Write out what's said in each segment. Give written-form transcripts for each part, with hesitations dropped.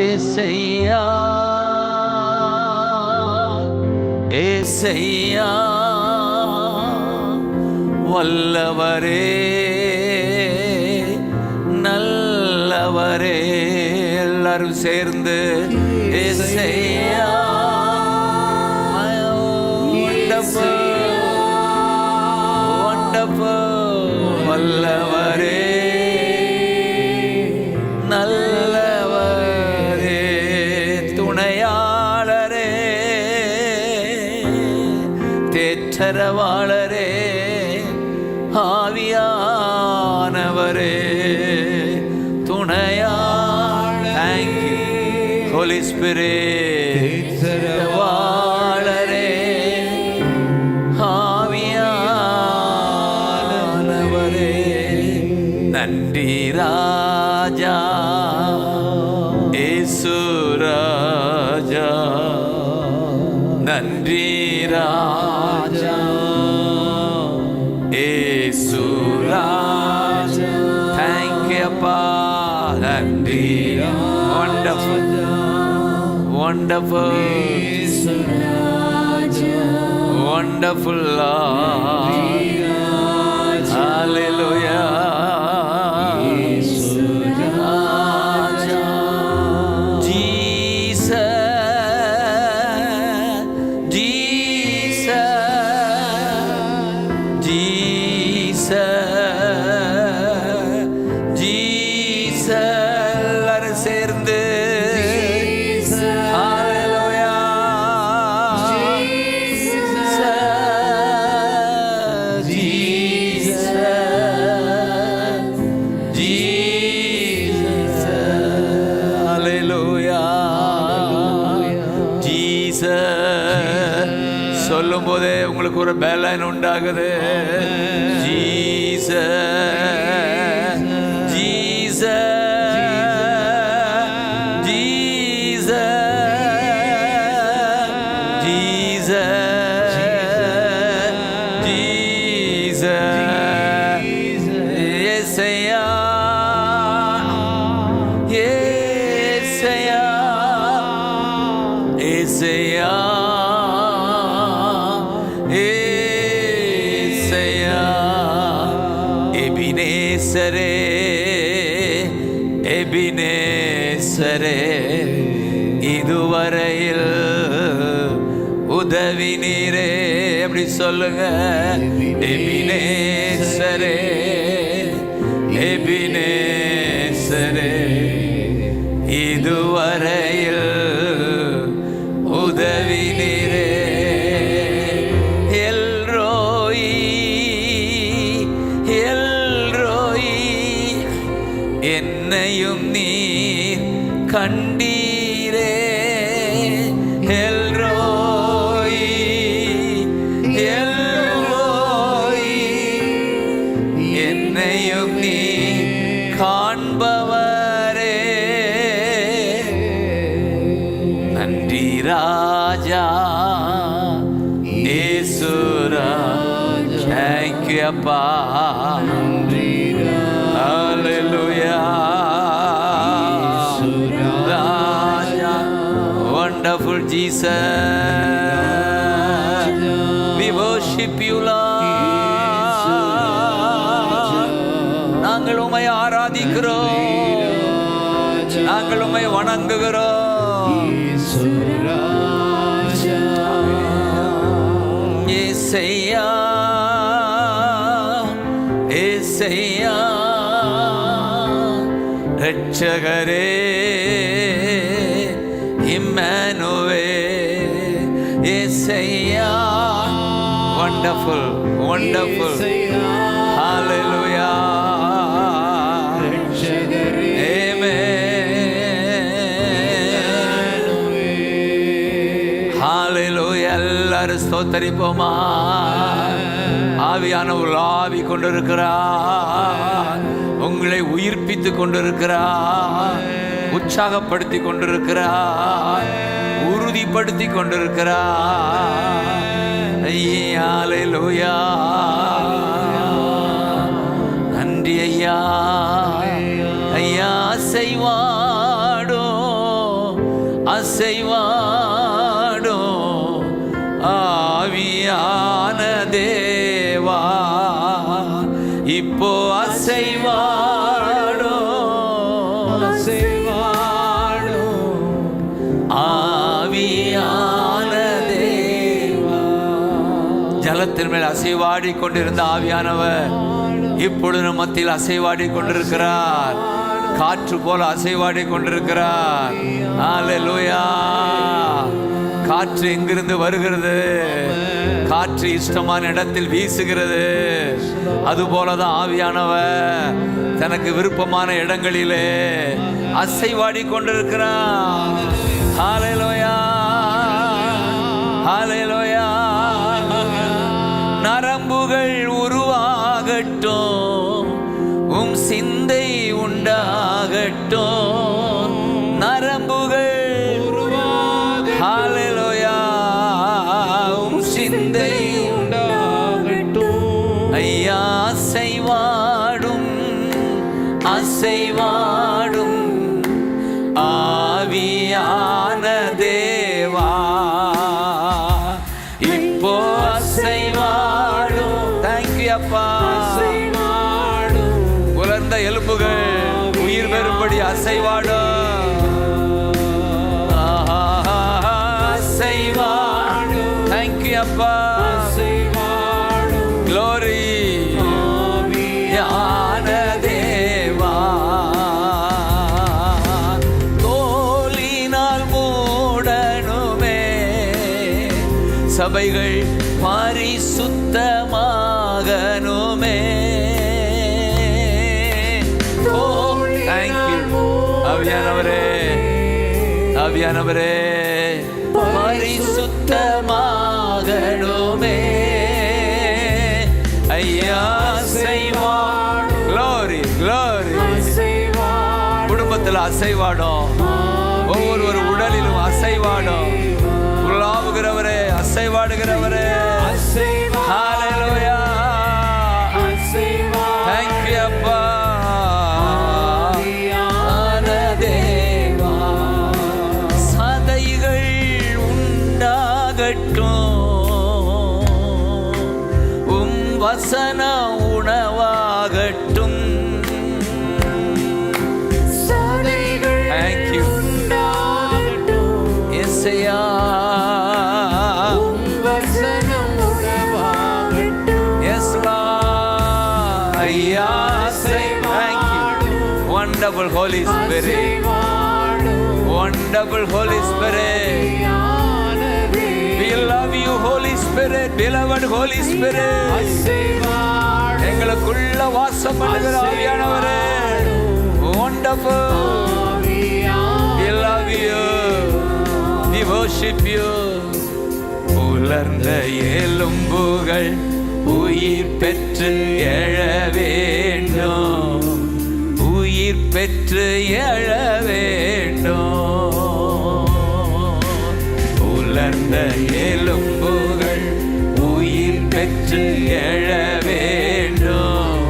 ஏசையா ஏசையா வல்லவரே நல்லவரே, எல்லாரும் சேர்ந்து ஏசையா வல்லவரே நல்லவரே, துணையாளரே தேற்றரவாளரே ஆவியானவரே துணையாளரே. Thank you Holy Spirit. தேற்றரவாளரே ஆவியானவரே, நன்றி ராஜா ஏசு ராஜா, நன்றி ராஜா ஏசு ராஜா. Thank you அப்பா, நன்றி. Wonderful, wonderful, wonderful Lord. Hallelujah. சொல்லும் போதே உங்களுக்கு ஒரு பேலன் உண்டாகுது. Jesus Jesus Jesus Jesus Jesus, Yesaiya Yesaiya Yesaiya எபினேசரே எபினேசரே, இதுவரையில் உதவி நீரே. அப்படி சொல்லுங்க, எபினேசரே எபினேசரே, இதுவரையில் உதவி நீரே. என்னையும் நீர் கண்டீரே, எல்ரோயி எல்ரோயி, என்னையும் நீர் காண்பவரே. நன்றி ராஜா ஏசு ராஜா. Thank you அப்பா, நன்றி. Hallelujah. Raja, wonderful Jesus, we worship you Lord. நாங்கள் உம்மை ஆராதிக்கிறோம், நாங்கள் உம்மை வணங்குகிறோம். ஏசையா ஏசையா ரட்சகரே இம்மானுவேல், ஏசையா. வண்டர்ஃபுல் வண்டர்ஃபுல், ஹalleluya. ஹalleluya. எல்லாரும் ஸ்தோத்திரிப்போமா. ஆவியானவர் ஆவி கொண்டிருக்கிறார். உங்களை உயிர்ப்பித்து கொண்டிருக்கிறார், உற்சாகப்படுத்தி கொண்டிருக்கிறார், உறுதிப்படுத்தி கொண்டிருக்கிறார். ஹல்லேலூயா. நன்றி ஐயா. ஐயா அசைவாடோ அசைவாடோ ஆவியான தேவா, இப்போ அசைவாடோ அசைவாடோ ஆவியான தேவா. ஜலத்தின் மேல் அசைவாடி கொண்டிருந்த ஆவியானவர் இப்பொழுது மத்தியில் அசைவாடி கொண்டிருக்கிறார். காற்று போல அசைவாடி கொண்டிருக்கிறார். ஹல்லேலூயா. காற்று எங்கிருந்து வருகிறது? காற்று இஷ்டமான இடத்தில் வீசுகிறது. அதுபோலதான் ஆவியானவர் தனக்கு விருப்பமான இடங்களிலே அசைவாடி கொண்டிருக்கிறார். ஹல்லேலூயா. ஹல்லேலூயா. நரம்புகள் உருவாகட்டும், உம் சிந்தை உண்டாகட்டும். நரம்புகள் ஹல்லேலூயா, உம் சிந்தை உண்டாகட்டும். ஐயா அசைவாடும் அசைவாடும் ஆவியான தேவா, இப்போ அசைவாடும். தேங்க்யூ அப்பா. உலர்ந்த எலும்புகள் உயிர் பெறும்படி அசைவாடும். அசைவாடும். தேங்க்யூ அப்பா. க்ளோரி யான தேவா. தோலினால் மூடனுமே சபைகள் பரிசுத்தமாகனுமே. ஆவியானவரே, ஆவியானவரே பரிசுத்தமாகனுமே. ஐயா அசைவாடும். Glory glory. குடும்பத்தில் அசைவாடும், ஒவ்வொரு உடலிலும் அசைவாடும். உலாவுகிறவரே, அசைவாடுகிறவரே. ஹல்லேலூயா. தேங்க்யூ அப்பா. சதைகள் உண்டாகட்டும், உம் வசன உணவாகட்டும். Thank you. இசையா வசனம் உணவாகட்டும். Yes Lord. ஐயா அசைவாடும். Wonderful Holy Spirit. Wonderful Holy Spirit. We love you Holy Spirit. Beloved Holy Spirit. எங்களுக்குள்ள வாசம் பண்ணுகிற ஆவியானவரே. Wonderful. We love you. We worship you. உலர்ந்த எலும்புகள் உயிர் பெற்று எழ வேண்டும், உயிர் பெற்று எழ வேண்டும். உலர்ந்த எலும்புகள் உயிர் பெற்று எழ வேண்டும்.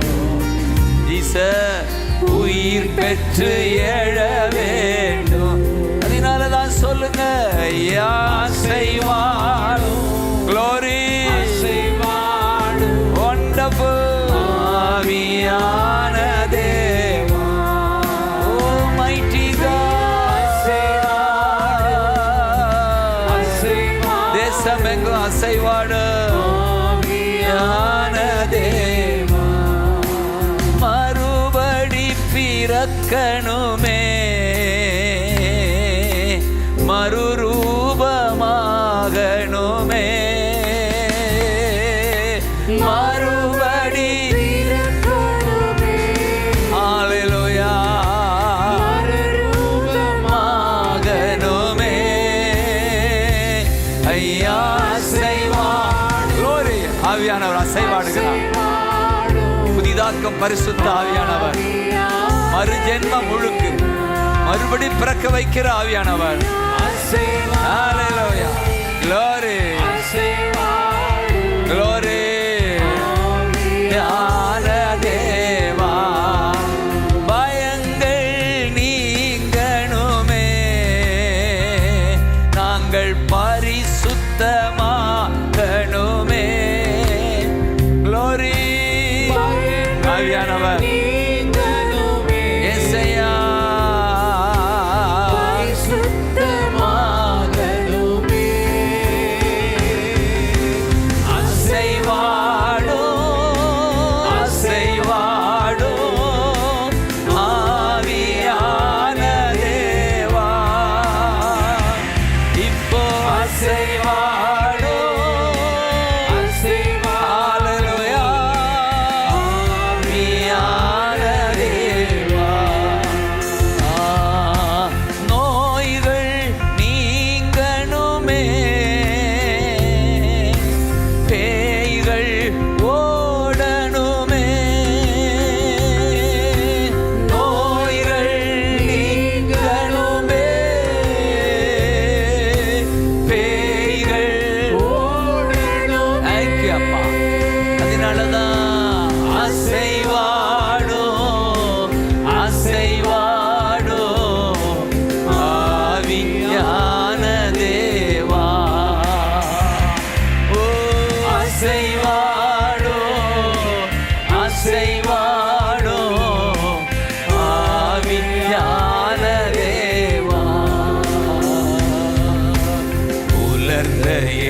உயிர் பெற்று எழ வேண்டும். அதனாலதான் சொல்லுங்க, ஐயா அசைவாடும். க்ளோரி அசைவாடும். வண்டர்ஃபுல் ஆவியான தேவா. ஓ மைட்டி காட். தேசமெங்கும் அசைவாடும் ஆவியான தேவா. மறுபடி பிறக்கணுமே, மறுரூபமாகணுமே. மறுபடி ஹல்லேலூயா. மறுரூபமாகணுமே. ஐயா அசைவாடும். ஆவியானவர் அசைவாடுகிறார். புதிதாக்கும் பரிசுத்த ஆவியானவர் மறுஜென்ம முழுக்கு மறுபடி பிறக்க வைக்கிற ஆவியானவர். ஹalleluya, glory, glory. ஞான தேவா பயங்கள் நீங்கணுமே, நாங்கள் பரிசுத்தமாகணுமே. glory, ஆவியானவர் இயேசையா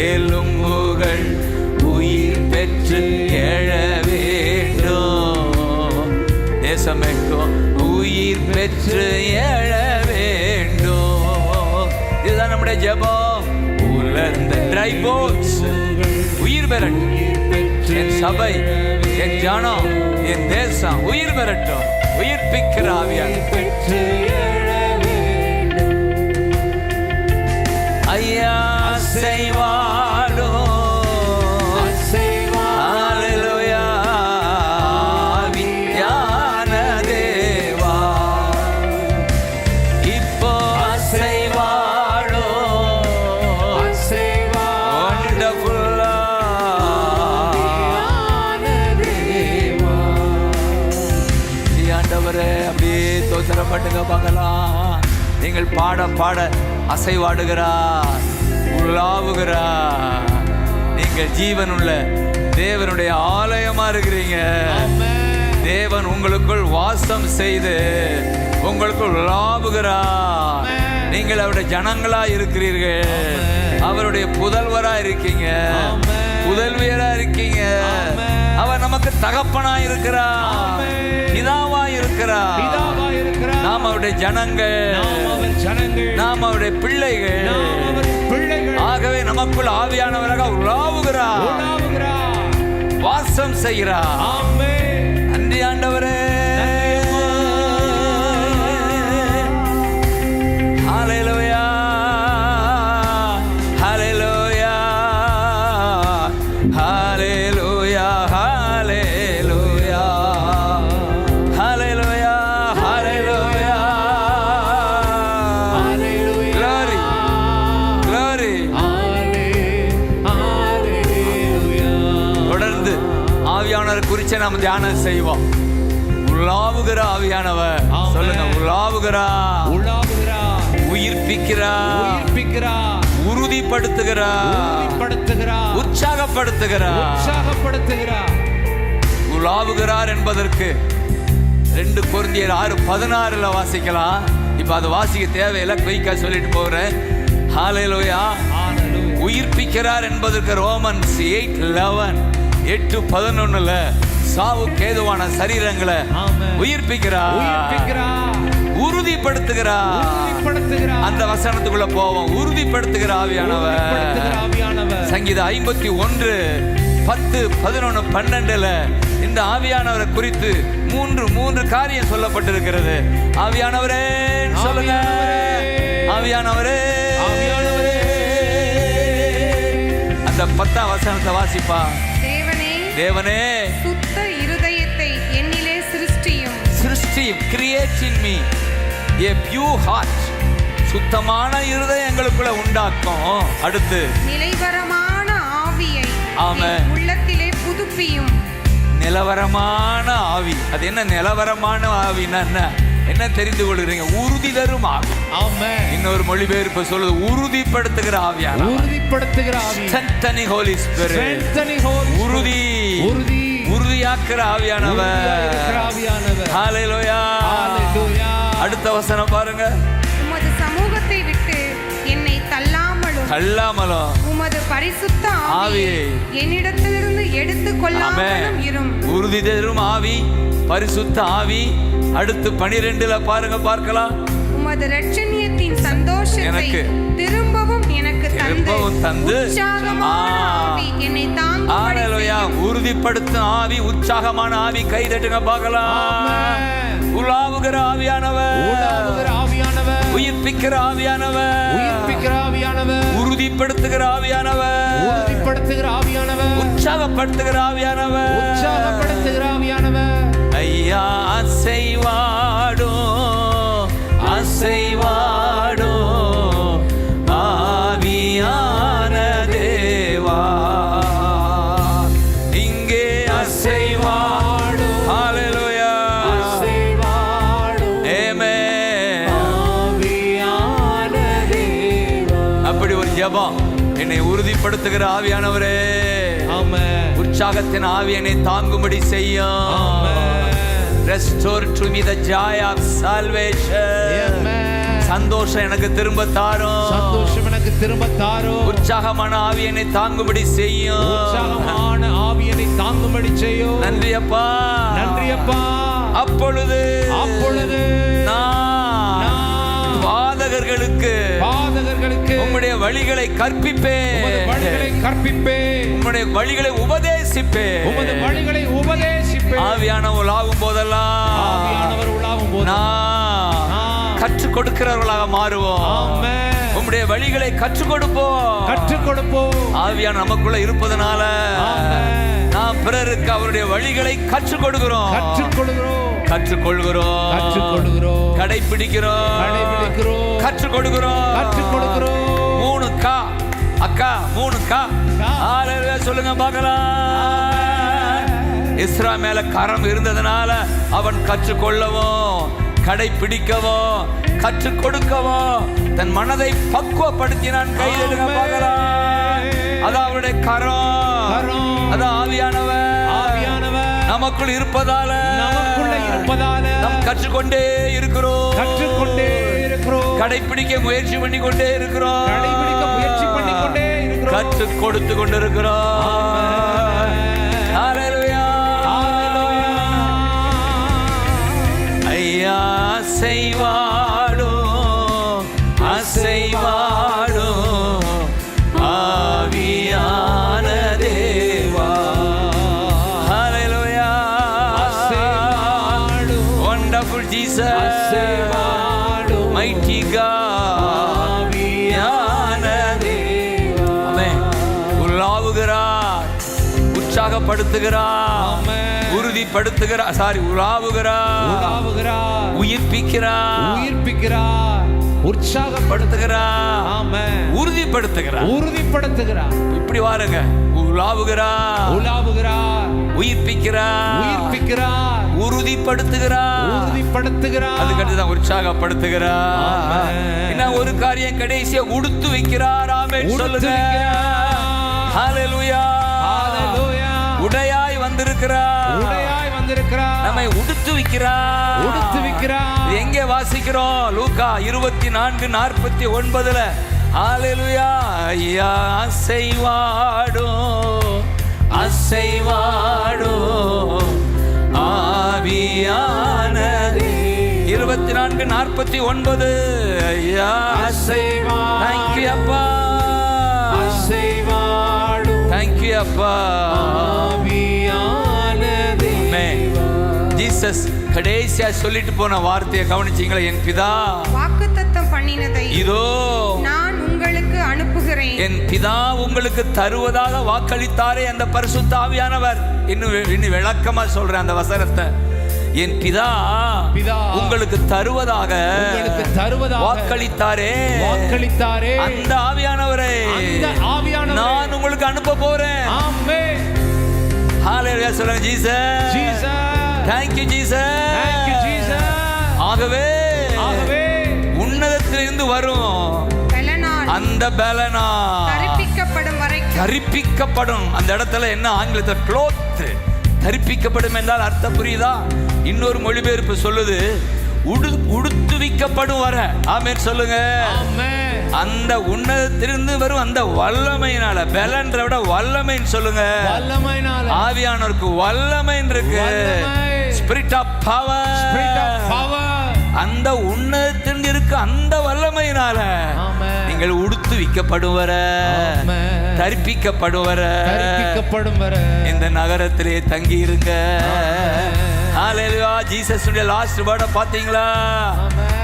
எலும்புகள் உயிர் பெற்று எழ வேண்டும். தேசமெங்கும் உயிர் பெற்று எழ வேண்டும். இதுதான் நம்முடைய ஜெபம். உலர்ந்த dry bones உயிர் பெறட்டும். என் சபை, என் ஜனம், என் தேசம் உயிர் பெறட்டும். உயிர்ப்பிக்கிற ஆவியானவர் ஐயா செய்வாடோ. ஹalleluya, ஆவியான தேவா இப்போ செய்வாடோ. வண்டர்ஃபுல் ஆண்டவரே, அப்படியே தோத்திரம் பண்ணுங்க பார்க்கலாம். நீங்கள் பாட பாட அசைவாடுகிறார், உலாவுகிறார். நீங்கள் ஜீவனுள்ள தேவனுடைய ஆலயமா இருக்கிறீங்க. தேவன் உங்களுக்குள் வாசம் செய்து உங்களுக்குள் உலாவுகிறார். நீங்கள் அவருடைய ஜனங்களா இருக்கிறீர்கள். அவருடைய புதல்வரா இருக்கீங்க, புதல்வியரா இருக்கீங்க. அவர் நமக்கு தகப்பனா இருக்கிறார், பிதாவா இருக்கிறார். நாம் அவருடைய ஜனங்கள், நாம் அவருடைய பிள்ளைகள். ஆகவே நமக்குள் ஆவியானவராக உலாவுகிறார், வாசம் செய்கிறார். நன்றி ஆண்டவரே. ஹalleluya, ஹalleluya, ஹalleluya, ஹalleluya, ஹalleluya, ஹalleluya. glory, glory. தொடர்ந்து ஆவியானவர் குறித்து நாம் தியானம் செய்வோம். உலாவுகிற ஆவியானவர், சொல்லுங்க, உலாவுகிறார், உயிர்ப்பிக்கிறார், உறுதிப்படுத்துகிறார், உற்சாகப்படுத்துகிறார். உலாவுகிறார் என்பதற்கு 2 கொரிந்தியர் 6:16 வாசிக்கலாம். இப்ப அது வாசிக்க தேவையில்லை, குயிக்கா சொல்லிட்டு போகிறேன். ஹalleluya. உயிர்ப்பிக்கிறார் என்பதற்கு ரோமன்ஸ் 8:11 8:11 சாவுக்கு ஏதுவான சரீரங்களை உயிர்ப்பிக்கிறார், உறுதிப்படுத்துகிறார். அந்த வசனத்துக்குள்ள போவோம். உறுதிப்படுத்துகிற ஆவியானவர். சங்கீதம் 51:10-11-12 இந்த ஆவியானவரை குறித்து 3 காரியம் சொல்லப்பட்டிருக்கிறது. ஆவியானவரே சொல்லுங்க, ஆவியானவரே. அந்த 10ஆம் வசனத்தை வாசிப்பா. தேவனே, சுத்த இருதயத்தை என்னிலே சிருஷ்டியும். சிருஷ்டி create in me a pure heart. சுத்தமான இருதயம் எங்களுக்குள்ள உண்டாக்கும். அடுத்து நிலைவரமான ஆவியை ஆமென் உள்ளத்திலே புதுப்பியும். நிலவரமான ஆவி. அது என்ன நிலவரமான ஆவின்னா என்ன தெரிந்து கொள்கிறீங்க? உறுதி தரும் ஆவி. ஆமென். இன்னொரு மொழிபெயர்ப்பு சொல்லுது உறுதிப்படுத்துகிற ஆவியானவர். உறுதிப்படுத்துகிற ஆவி. Strengthening Holy Spirit. Strengthening Holy Spirit. உறுதியாக்குற ஆவியானவர். ஹalleluya. ஹalleluya. அடுத்த வசனம் பாருங்க. உமது சமூகத்தை விட்டு என்னை தள்ளாமலும் உமது பரிசுத்த ஆவியை என்னிடத்திலிருந்து எடுத்துக் கொள்ளாமலும் இரும். உறுதி தரும் ஆவி, பரிசுத்த ஆவி. அடுத்து 12ல பாருங்க, பார்க்கலாம். உமது இரட்சணியத்தின் சந்தோஷத்தை திரும்பவும் எனக்கு தந்து உற்சாகமான ஆவி என்னை தாங்கும்படி செய்யும். உறுதிப்படுத்தும் ஆவி, உற்சாகமான ஆவி. கை தட்டுங்க பார்க்கலாம். உலாவுகிற ஆவியானவர், உயிர்ப்பிக்கிற ஆவியானவர், உறுதிப்படுத்துகிற ஆவியானவர், உற்சாகப்படுத்துகிற ஆவியானவர். ஐயா அசைவாடோ ஆவியான தேவா, இங்கே அசைவாடோ. ஹalleluya. ஆமென். ஆவியான தேவா. அப்படி ஒரு ஜெபம். என்னை உறுதிப்படுத்துகிற ஆவியானவரே, ஆமென். உற்சாகத்தின் ஆவி என்னை தாங்கும்படி செய்யும். Restore to me the joy of salvation. சந்தோஷம் எனக்கு திரும்ப தாரும். உற்சாகமான ஆவி என்னை தாங்கும்படி செய்யும். நன்றி அப்பா. அப்பொழுது நான் பாதகர்களுக்கு உம்முடைய வழிகளை கற்பிப்பேன். உம்முடைய வழிகளை உபதேசிப்பேன். ஆவியானவர் உலாவும் போதெல்லாம் நான் கற்றுக் கொடுக்கிறவர்களாக மாறுவோம். உம்முடைய வழிகளை கற்றுக் கொடுப்போம். ஆவியான நமக்குள்ள இருப்பதனால நாம் பிறருக்கு அவருடைய வழிகளை கற்றுக் கொடுக்கிறோம், கடைபிடிக்கிறோம், கற்றுக் கொடுக்கிறோம். 3 கா அக்கா, 3 கா. சொல்லுங்க பார்க்கலாம். இஸ்ரா மேல கரம் இருந்ததுனால அவன் கற்றுக்கொள்ளவும், கடைபிடிக்கவும், கற்றுக் கொடுக்கவும் தன் மனதை பக்குவப்படுத்தினான். கையில பார்க்கலாம். அது அவருடைய கரம், அது ஆவியானவர் நமக்குள் இருப்பதால நாம் கற்றுக்கொண்டே இருக்கிறோம், கடைபிடிக்க முயற்சி பண்ணி கொண்டே இருக்கிறோம், கற்றுக் கொடுத்து கொண்டிருக்கிறோம். ஐயா அசைவாடோ ஆவியான தேவா. ஹalleluya. wonderful Jesus, mighty God. ஆவியான தேவா. ஆமென். உலாவுகிறார், உற்சாகப்படுத்துகிறார், உறுதிப்படுத்துகிறார், உலாவுகிறார், உயிர்ப்பிக்கிறார், உற்சாகப்படுத்துகிறார், உறுதிப்படுத்துகிறார். இப்படி வாருங்க. உலாவுகிறார், உயிர்ப்பிக்கிறார், உறுதிப்படுத்துகிறார். அதுக்கடுத்துதான் உற்சாகப்படுத்துகிறார். என்ன ஒரு காரியம் கடைசியா உடுத்து வைக்கிறார். ஆமென் சொல்லுங்க. ஹalleluya. உடையாய் வந்திருக்கிறார், நம்மை உடுத்து வைக்கிறார். எங்கே வாசிக்கிறோம்? லூக்கா 24:49. ஹalleluya. ஐயா அசைவாடோ ஆவியான 24:49. ஐயா அசைவாடோ. Thank you அப்பா, thank you அப்பா. ஜீசஸ் கடைசியா சொல்லிட்டு போன வார்த்தையை கவனிச்சீங்களா? என் பிதா வாக்குத்தத்தம் பண்ணினதை இதோ நான் உங்களுக்கு அனுப்புகிறேன். என் பிதா உங்களுக்கு தருவதாக வாக்களித்தாரே அந்த பரிசுத்த ஆவியானவர். இன்னும் விளக்கமா சொல்றேன் அந்த வசனத்தை. என் பிதா உங்களுக்கு தருவதாக வாக்களித்தாரே அந்த ஆவியானவரை நான் உங்களுக்கு அனுப்ப போறேன். ஆமென். ஹalleluya சொல்லுங்க. Jesus, thank you Jesus. ஆகவே உன்னதத்திலிருந்து வரும் அந்த பலனா தரிப்பிக்கப்படும். அந்த இடத்துல என்ன ஆங்கிலத்தில் க்ளோத், தரிப்பிக்கப்படும் என்றால் அர்த்தம் புரியுதா? இன்னொரு மொழிபெயர்ப்பு சொல்லுது உடுத்துவிக்கப்படும் வர. ஆமென் சொல்லுங்க. அந்த உன்னதத்திலிருந்து வரும் அந்த வல்லமையினால, பலன்ற விட வல்லமைன்னு சொல்லுங்க. ஆவியானவருக்கு வல்லமை இருக்கு. Spirit of power. அந்த உன்னதத்திலிருந்து இருக்கு அந்த வல்லமையினால நீங்கள் உடுத்துவிக்கப்படும் வர, தரிப்பிக்கப்படும் வர இந்த நகரத்திலே தங்கி இருங்க. ஹalleluya. ஜீசஸ் உடைய லாஸ்ட் வேர்ட பாத்தீங்களா?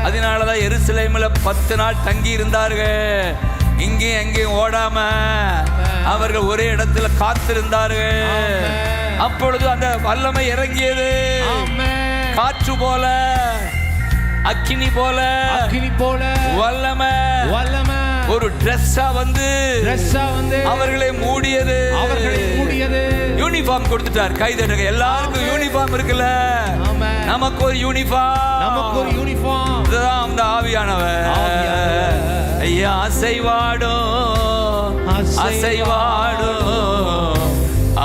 அதனாலதான் எருசலேமில் 10 நாள் தங்கி இருந்தார்கள். இங்கேயும் எங்கேயும் ஓடாம அவர்கள் ஒரே இடத்துல காத்திருந்தார்கள். அப்பொழுது அந்த வல்லமை இறங்கியது. காற்று போல, அக்கினி போல வல்லமை ஒரு ட்ரெஸ்ஸா வந்து அவர்களை மூடியது. யூனிஃபார்ம் கொடுத்துட்டார். கைதட்டுங்க. எல்லாருக்கும் யூனிஃபார்ம் இருக்குல்ல, நமக்கு ஒரு யூனிஃபார்ம். இதுதான் அந்த ஆவியானவர். ஐயா அசைவாடும்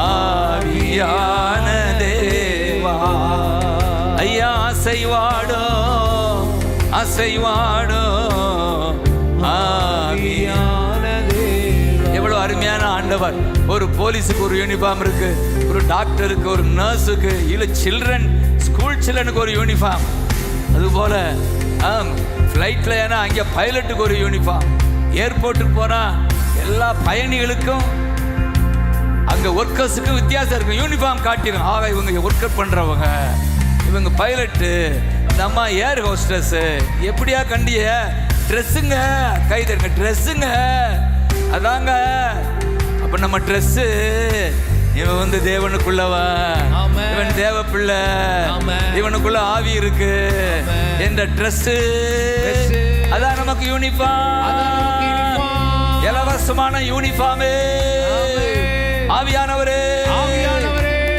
ஆவியான தேவா. ஐயா அசைவாடும் ஆவியான தேவா. எவ்வளவு அருமையான ஆண்டவர். ஒரு போலீஸுக்கு ஒரு யூனிஃபார்ம் இருக்கு, ஒரு டாக்டருக்கு, ஒரு நர்ஸுக்கு, இல்ல சில்ட்ரன் ஸ்கூல் சில்ட்ரனுக்கு ஒரு யூனிஃபார்ம். அதுபோல ஃப்ளைட்ல ஏன்னா அங்கே பைலட்டுக்கு ஒரு யூனிஃபார்ம். ஏர்போர்ட்டுக்கு போனா எல்லா பயணிகளுக்கும் அங்க ஒர்க்கர்ஸுக்கு வித்தியாசம் இருக்கு. யூனிஃபார்ம் காட்டிடும். ஆக இவங்க ஒர்க்கர் பண்றவங்க, இவங்க பைலட்டு, இந்த அம்மா ஏர் ஹோஸ்டஸ். எப்படியா கண்டிய ட்ரெஸ்ஸுங்க, கைதருங்க ட்ரெஸ்ஸுங்க. அதாங்க அப்ப நம்ம ட்ரெஸ்ஸு. இவன் வந்து தேவனுக்குள்ளவன், இவன் தேவ பிள்ளை, இவனுக்குள்ள ஆவி இருக்கு என்ற ட்ரெஸ். அதான் நமக்கு யூனிஃபார்ம், இலவசமான யூனிஃபார்மே. ஆவியானவரே,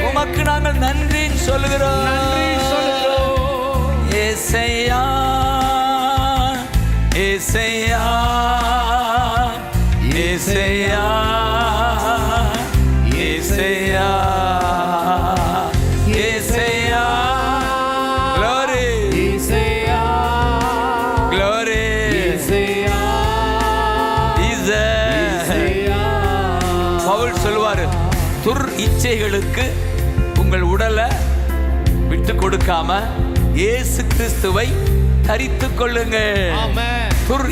உமக்கு நாங்கள் நன்றி சொல்லுகிறோம். ஏசையா ஏசையா ஏசையா ஏசையா ஏசையா. glory ஏசையா, glory ஏசையா. பவுல் சொல்வாரு, துர் இச்சைகளுக்கு உங்கள் உடலை விட்டு கொடுக்காம இயேசு கிறிஸ்துவை தரித்துக் கொள்ளுங்கள். துர்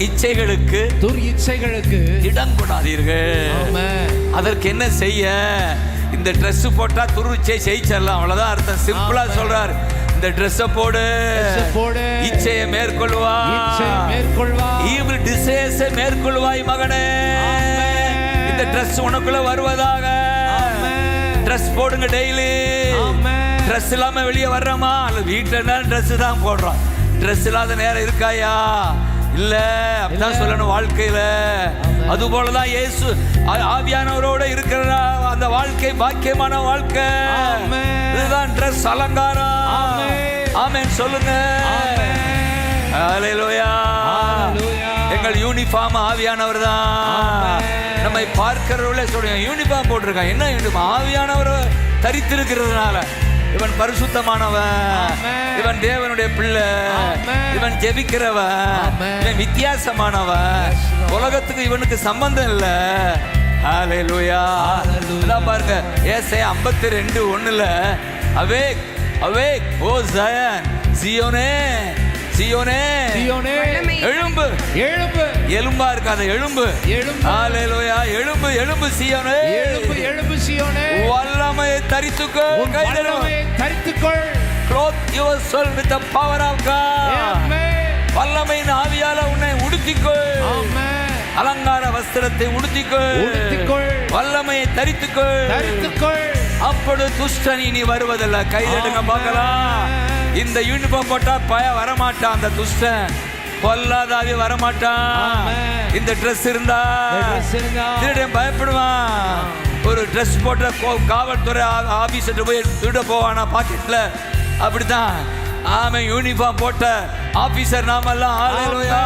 இச்சைகளுக்கு இடம் கொடாதீர்கள். அதற்கு என்ன செய்ய? இந்த Dress போட்டா துர் இச்சை ஜெயிச்சிடலாம், அவ்வளவுதான் அர்த்தம். சிம்பிளா சொல்றார், இந்த Dress போடு, இச்சையை மேற்கொள்வாய், ஈவில் டிசைர்ஸை மேற்கொள்வாய் மகனே. இந்த Dress உனக்குள்ள வருவதாக. Dress போடுங்க டெய்லி. ட்ரெஸ் இல்லாம வெளியே வர்றோமா? அல்லது வீட்டுல ட்ரெஸ் தான் போடுறோம். ட்ரெஸ் இல்லாத நேரம் இருக்காயா? இல்ல. அப்படிதான் சொல்லணும் வாழ்க்கையில. அது போலதான் இயேசு ஆவியானவரோட இருக்கிற அந்த வாழ்க்கை பாக்கியமான வாழ்க்கை. இதுதான் ட்ரெஸ், அலங்காரம். ஆமென் சொல்லுங்க. ஹல்லேலூயா. எங்கள் யூனிஃபார்ம் ஆவியானவர் தான். நம்மை பார்க்கிறவர்களே சொல்லுங்க, யூனிஃபார்ம் போட்டிருக்கான். என்ன யூனிஃபார்ம்? ஆவியானவர் தரித்திருக்கிறதுனால. இவன் பரிசுத்தமானவன், இவன் தேவனுடைய பிள்ளை, இவன் ஜெபிக்கிறவன், இவன் வித்தியாசமானவன். உலகத்துக்கு இவனுக்கு சம்பந்தம் இல்ல. ஹல்லேலூயா. பாருங்க, ஏசாயா 52:1 அவேக் அவேக் ஓ ஜயன், சீயோனே சீயோனே எழும்பு. எலும்பா இருக்காத, எழும்பு. ஹல்லேலூயா. எழும்பு எழும்பு சீயோனே, எழும்பு சீயோனே. வல்லமையை தரித்துக்கொள். Clothe yourself with the power of God. வல்லமையின் ஆவியால உன்னை உடுத்திக்கொள். அலங்கார வஸ்திரத்தை உடுத்திக்கொள். வல்லமையை தரித்துக்கொள். அப்பொழுது துஷ்டன் இனி வருவதில்லை. கைதட்டுங்க பார்க்கலாம். இந்த யூனிஃபார்ம் போட்டா வரமாட்டான், அந்த துஷ்டன் பொல்லாதாவி வரமாட்டான். இந்த ட்ரெஸ் இருந்தா திருடன் பயப்படுவான். ஒரு ட்ரெஸ் போட்ட காவல்துறை ஆபீசர் போய் திருட போவானா பாக்கெட்ல, அப்படித்தான் ஆமென். யூனிஃபார்ம் போட்ட ஆபீசர் நாமெல்லாம். ஹalleluya.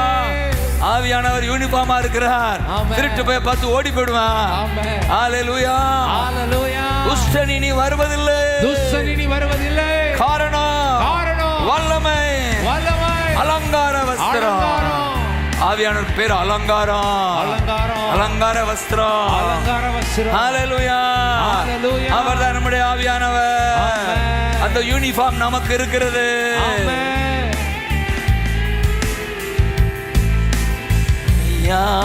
ஆவியானவர் யூனிஃபார்மா இருக்கிறார். திருட்டு போய் பார்த்து ஓடி போடுவான். ஹalleluya. துஷ்டன் இனி வருவதில்லை. காரணம் வல்லமை, அலங்கார வஸ்திரம். ஆவியானவர் பேர் அலங்காரம், அலங்கார வஸ்திரம். ஹalleluya. அவர்தான் நம்முடைய ஆவியானவர். அந்த யூனிஃபார்ம் நமக்கு இருக்கிறது.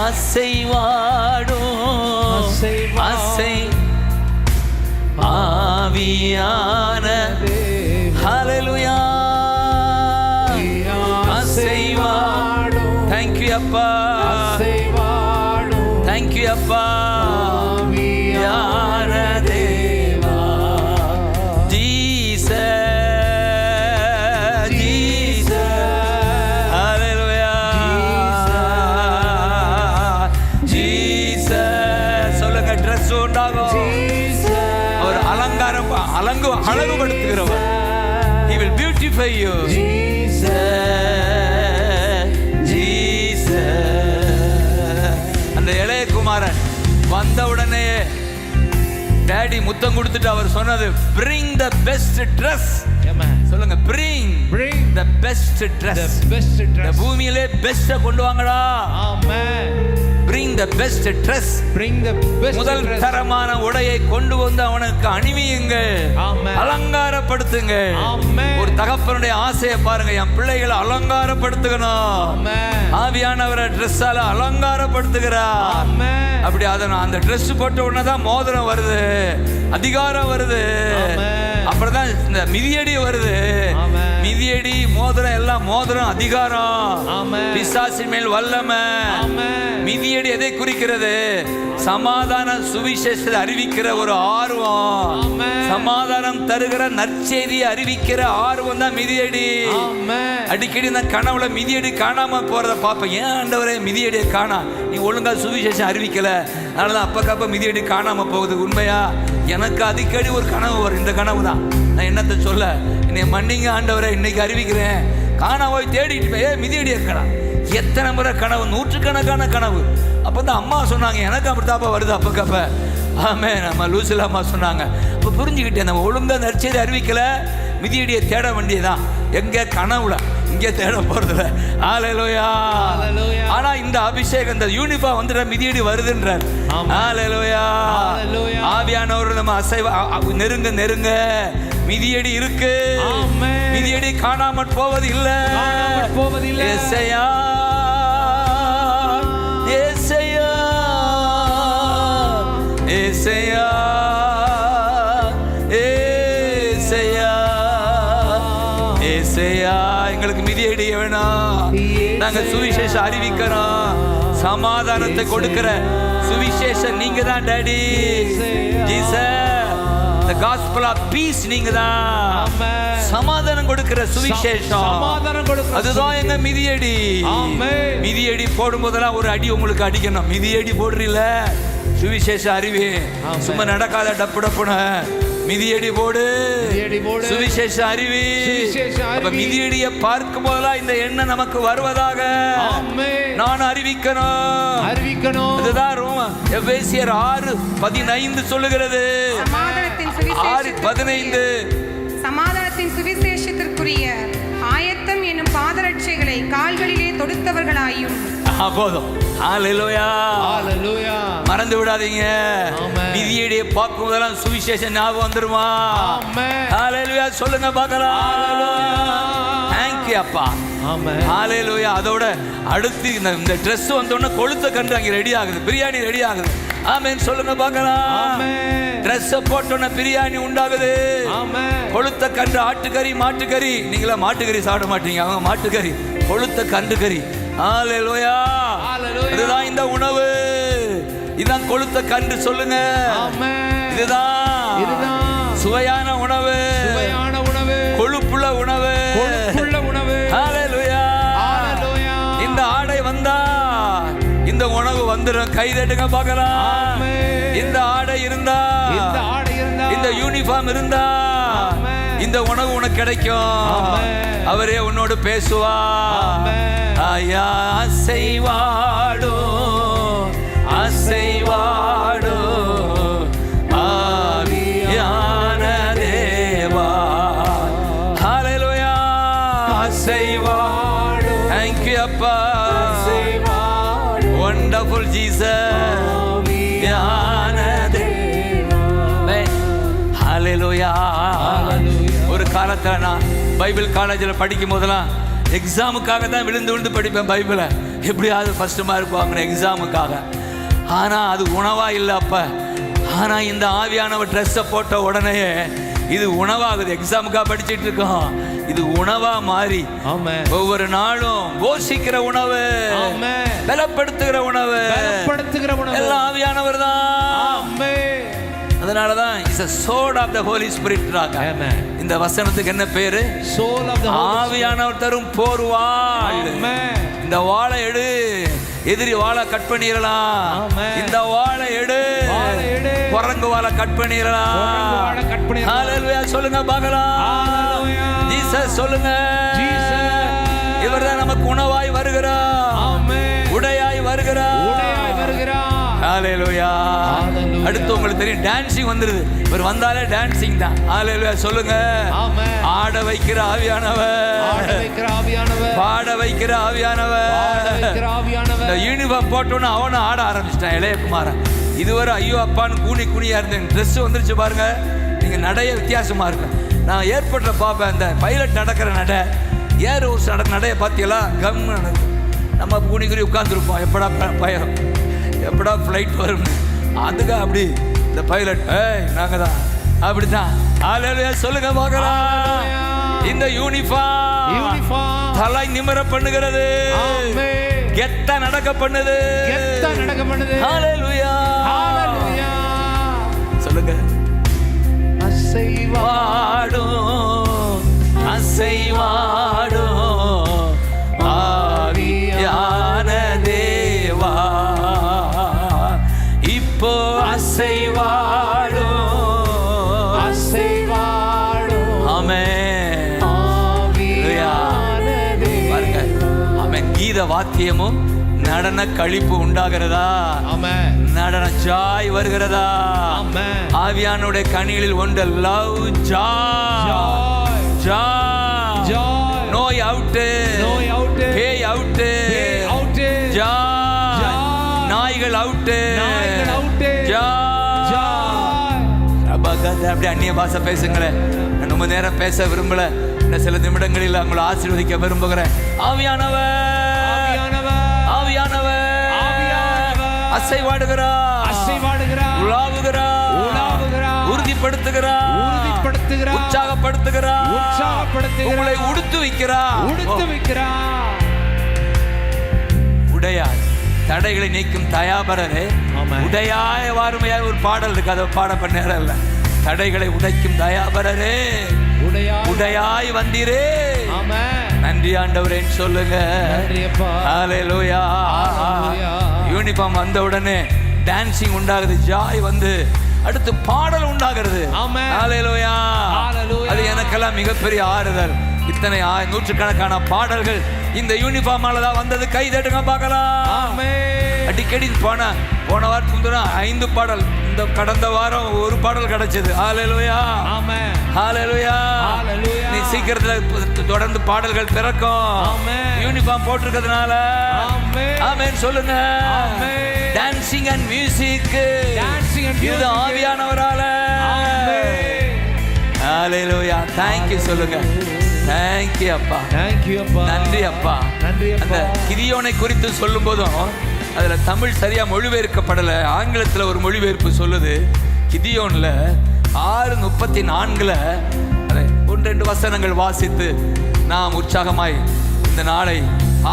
அசைவாடும் அசை ஆவியான ஹalleluya. அசைவாடும். Thank you அப்பா, thank you அப்பா. ஆவியான தேவா ஜீசஸ், ஜீசஸ் ஹalleluya. ஜீசஸ் சொல்லுங்க. Dress உண்டாகும். அவர் அலங்காரம் அழகுபடுத்துகிறவர். He will beautify you. அந்த இளைய குமாரன் வந்த உடனே டாடி முத்தம் கொடுத்துட்டு அவர் சொன்னது, bring the best dress. சொல்லுங்க, bring the best dress. இந்த பூமியிலே பெஸ்ட கொண்டு வாங்கடா. bring the best dress. முதல் தரமான உடையை கொண்டு வந்து அவனுக்கு அணிவியுங்கள், அலங்காரப்படுத்துங்கள். ஒரு தகப்பனுடைய ஆசையை பாருங்க, என் பிள்ளைகளை அலங்காரப்படுத்துகணும். ஆவியானவரை ட்ரெஸ்ஸால அலங்காரப்படுத்துகிறார். அப்படி அந்த ட்ரெஸ் போட்ட உடனே தான் மோதிரம் வருது, அதிகாரம் வருது, அப்புறம் தான் இந்த மிதியடி வருது. மிதியடி, மோதிரம் எல்லாம் மோதிரம் அதிகாரம், பிசாசின் மேல் வல்லமை. மிதியடி எதை குறிக்கிறது? சமாதான சுவிசேஷத்தை அறிவிக்கிற ஒரு ஆர்வம், சமாதானம் தருகிற நற்செய்தியை அறிவிக்கிற ஆர்வம் தான் மிதியடி. அடிக்கடி இந்த கனவுல மிதியடி காணாம போறத பார்ப்பேன். ஏன் ஆண்டவரே மிதியடியை காணா? நீ ஒழுங்கா சுவிசேஷம் அறிவிக்கல, அதனாலதான் அப்பக்கப்ப மிதியடி காணாம போகுது. உண்மையா? எனக்கு அடிக்கடி ஒரு கனவு வரும். இந்த கனவு தான். நான் என்னத்தை சொல்ல, என்னை மன்னிங்க ஆண்டவரை, இன்னைக்கு அறிவிக்கிறேன். காணா போய் தேடிட்டு போய் மிதியடி இருக்கா. எத்தனை முறை கனவு, நூற்றுக்கணக்கான கனவு. அப்போ தான் அம்மா சொன்னாங்க, எனக்கு அப்படித்தாப்பா வருது அப்பக்கப்ப. ஆமே, நம்ம லூசில் அம்மா சொன்னாங்க. இப்போ புரிஞ்சுக்கிட்டேன், நம்ம ஒழுங்காக நற்செய்தி அறிவிக்கல, மிதியடியை தேட வேண்டியதான். எங்கே? கனவுல. இங்கே தேட போறதில்ல. ஹalleluya. ஆனா இந்த அபிஷேகம், இந்த யூனிஃபார்ம் வந்துட மிதியடி வருதுன்றார். ஹalleluya. ஆவியானவர் நம்ம நெருங்க நெருங்க மிதியடி இருக்கு. மிதியடி காணாமற் போவது இல்லை. ஏசையா, ஏசையா, ஏசையா, ஏசையா, ஏசையா. எங்களுக்கு மிதியடி வேணாம். நாங்க சுவிசேஷம் அறிவிக்கிறோம். சமாதானத்தை கொடுக்கிற சுவிசேஷம் நீங்க தான் daddy. Jesus, the gospel of peace நீங்க தான். சமாதானம் கொடுக்கிற சுவிசேஷம், அதுதான் எங்க மிதியடி. மிதியடி போடும் போதெல்லாம் ஒரு அடி உங்களுக்கு அடிக்கணும். மிதியடி போடுறீல, சுவிசேஷ அறிவி. சும்மா நடக்காத டப்பு டப்புன மிதியடி போடு, சுவிசேஷ அறிவி. மிதியடியை பார்க்கும் போதெல்லாம் இந்த எண்ணம் நமக்கு வருவதாக நான் அறிவிக்கணும். இதுதான் எபேசியர் 6:15 சொல்லுகிறது. 6:15 சமாதானத்தின் சுவிசேஷத்திற்குரிய ஆயத்தம் என்னும் பாதரட்சைகளை கால்களிலே தொடுத்தவர்களாயும். போதும். ஹalleluya. மறந்து விடாதீங்க. மிதியடியை பார்க்கும் போதெல்லாம் சுவிசேஷம் ஞாபகம் வந்துருமா? ஹalleluya சொல்லுங்க பார்க்கலாம். Thank you அப்பா. ஹalleluya. அதோட அடுத்து இந்த Dress வந்தோடனே கொளுத்த கண்டு அங்கே ரெடி ஆகுது, பிரியாணி ரெடி ஆகுது. ஆமென் சொல்லுங்க பார்க்கலாம். Dress போட்டோன்னே பிரியாணி உண்டாகுது. கொளுத்த கண்டு, ஆட்டுக்கறி, மாட்டுக்கறி. நீங்களா மாட்டுக்கறி சாப்பிட மாட்டீங்க, அவங்க மாட்டுக்கறி, கொளுத்த கண்டு கறி. ஹalleluya. இதுதான் இந்த உணவு. இதுதான் கொளுத்த கண்டு. சொல்லுங்க, இதுதான் சுவையான உணவு, கொழுப்புள்ள உணவு. வந்துரும். கை தட்டுங்க பார்க்கலாம். ஆமென். இந்த ஆடை இருந்தா, இந்த ஆடை இருந்தா, இந்த யூனிஃபார்ம் இருந்தா, ஆமென். இந்த உணவு உனக்கு கிடைக்கும். ஆமென். அவரே உன்னோடு பேசுவா. ஆமென். ஐயா அசைவாடோ அசைவாடோ ஆவியான தேவா. ஹல்லேலூயா. அசைவாடோ. Thank you அப்பா. Wonderful Jesus. ஆவியான தேவா. ஹல்லேலூயா. ஒரு காலத்துல நான் பைபிள் காலேஜில் படிக்கும் போதெல்லாம் எக்ஸாமுக்காக தான் விழுந்து விழுந்து படிப்பேன் பைபிளை. எப்படியாவது ஃபர்ஸ்ட் மார்க் வாங்கினேன் எக்ஸாமுக்காக. ஆனால் அது உணவா இல்லை அப்போ. ஆனால் இந்த ஆவியானவர் ட்ரெஸ்ஸை போட்ட உடனே இது உணவாகுது. எக்ஸாமுக்காக படிச்சுட்டு இருக்கோம், இது உணவா மாறி ஒவ்வொரு நாளும் போஷிக்கிற உணவு, பலப்படுத்துகிற உணவு, எல்லாம் ஆவியானவர் தான். அதனாலதான் is a sword of the Holy Spirit. இந்த வசனத்துக்கு என்ன பேரு? ஆவியானவர் தரும் போர் வாள். இந்த வாளை எடு, எதிரி வாளை கட் பண்ணிடலாம். இந்த வாளை எடு, குரங்கு வாளை கட் பண்ணிடலாம். ஹல்லேலூயா சொல்லுங்க பார்க்கலாம். ஜீசஸ் சொல்லுங்க. இவர்தான் நமக்கு உணவாய் வருகிறார், உடையாய் வருகிறார். ஹல்லேலூயா. அடுத்து உங்களுக்கு தெரியும் டான்சிங் வந்துருது. இவர் வந்தாலே டான்சிங் தான். ஹல்லேலூயா சொல்லுங்க. ஆட வைக்கிற ஆவியானவர், பாட வைக்கிற ஆவியானவர். இந்த யூனிஃபார்ம் போட்டோன்னு அவனை ஆட ஆரம்பிச்சிட்டான் இளையகுமாரன். இதுவரை ஐயோ அப்பான்னு கூனி குனியா இருந்தேன். ட்ரெஸ் வந்துருச்சு பாருங்க. நீங்க நடைய வித்தியாசமா இருக்கு. நான் ஏர்போர்ட்ல பார்ப்பேன் அந்த பைலட் நடக்கிற நடை, ஏர் ஹோஸ் நடக்கிற நடையை பார்த்தீங்களா? கம்னு நடக்கும். நம்ம கூனி குனி உட்காந்துருப்போம், எப்படா பயம், எப்படா ஃப்ளைட் வரும். அதுக்கு அப்படி இந்த பைலட் நாங்க தான் அப்படிதான். ஹல்லேலூயா சொல்லுங்க பார்க்கலாம். இந்த யூனிஃபார்ம் தலை நிமிர பண்ணுகிறது, கெத்தா நடக்க பண்ணுது. ஹல்லேலூயா சொல்லுங்க. அசைவாடும் அசைவாடும் ஆவியான தேவா. இப்போ அசைவாடும் அசைவாடும். ஆமென். பாருங்க, ஆமென். கீத வாத்தியமும் நடன கழிப்பு உண்டாகிறதா? ஆமென். நடன ஜாய் வருகிறதா? ஆமென். ஆவியானுடைய கனிகளில் ஒன்று லவ், ஜாய், ஜாய், நோய் அவுட், பேய் அவுட், ஜாய், நாய்கள் அவுட், அப்படி அந்நிய பாஷை பேசுங்களேன். நான் ரொம்ப நேரம் பேச விரும்பல. இன்னும் சில நிமிடங்களில் உங்களை ஆசீர்வதிக்க விரும்புகிறேன். ஆவியானவர், ஆவியானவர் அசைவாடுகிறார், உலாவுகிறார், உறுதிப்படுத்துகிறார், உற்சாகப்படுத்துகிறார், உங்களை உடுத்து வைக்கிறார். உடையாய் தடைகளை நீக்கும் தயாபரரே, உடையாய் வாருமையாய் ஒரு பாடல் இருக்கு, அதை பாட பண்ண நேரம் இல்லை. தடைகளை உடைக்கும் தயாபரரே, உடையாய் வந்தீரே. நன்றி ஆண்டவரே சொல்லுங்க. ஹல்லேலூயா. யூனிஃபார்ம் வந்த உடனே டான்சிங் உண்டாகுது, ஜாய் வந்து அடுத்து பாடல் உண்டாகிறது. ஹல்லேலூயா. அது எனக்கெல்லாம் மிகப்பெரிய ஆறுதல். இத்தனை நூற்றுக்கணக்கான பாடல்கள் இந்த யூனிஃபார்மால தான் வந்தது. கை தட்டுங்க பார்க்கலாம். அடிக்கடி போன வாரத்துக்கு முந்தின 5 பாடல், இந்த கடந்த வாரம் ஒரு பாடல் கிடைச்சது. ஹல்லேலூயா. ஹல்லேலூயா. நீ சீக்கிரத்துல தொடர்ந்து பாடல்கள் பிறக்கும், யூனிஃபார்ம் போட்டிருக்கிறதுனால. ஆமென் சொல்லுங்க. டான்சிங் அண்ட் மியூசிக், இது ஆவியானவரால. ஹல்லேலூயா. தேங்க் யூ சொல்லுங்க. தேங்க் யூ அப்பா, நன்றி அப்பா. அந்த கிதியோனை குறித்து சொல்லும் போதும் அதுல தமிழ் சரியா மொழிபெயர்க்கப்படலை. ஆங்கிலத்தில் ஒரு மொழிபெயர்ப்பு சொல்லுது. கிதியோன்ல 6:34 அதை 1-2 வசனங்கள் வாசித்து நாம் உற்சாகமாய் இந்த நாளை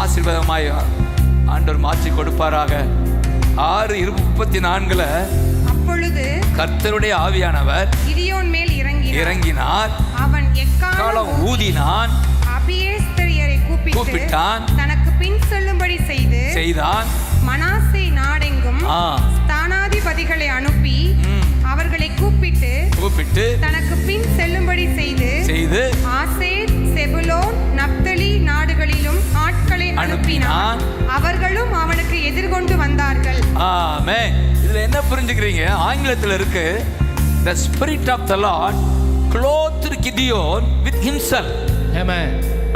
ஆசீர்வாதமாய் ஆண்டவர் மாற்றி கொடுப்பாராக. 6:34 அப்பொழுது கர்த்தருடைய ஆவியானவர் கிதியோன் மேல் இறங்கினார். அவன் எக்காளம் ஊதினான், அபியேஸ்தரியரை கூப்பிட்டான், தனக்கு பின் செல்லும்படி செய்தான். மனாசே நாடெங்கும் ஸ்தானாதிபதிகளை அனுப்பி அவர்களை கூப்பிட்டு தனக்கு பின் செல்லும்படி செய்து ஆசேர், செபுலோன், நப்தலி நாடுகளிலும் ஆட்களை அனுப்பினான். அவர்களும் அவனுக்கு எதிர்கொண்டு வந்தார்கள். ஆமென். இதுல என்ன புரிஞ்சுக்கிறீங்க? ஆங்கிலத்தில் இருக்கு, the spirit of the Lord clothed Gideon with himself. Amen.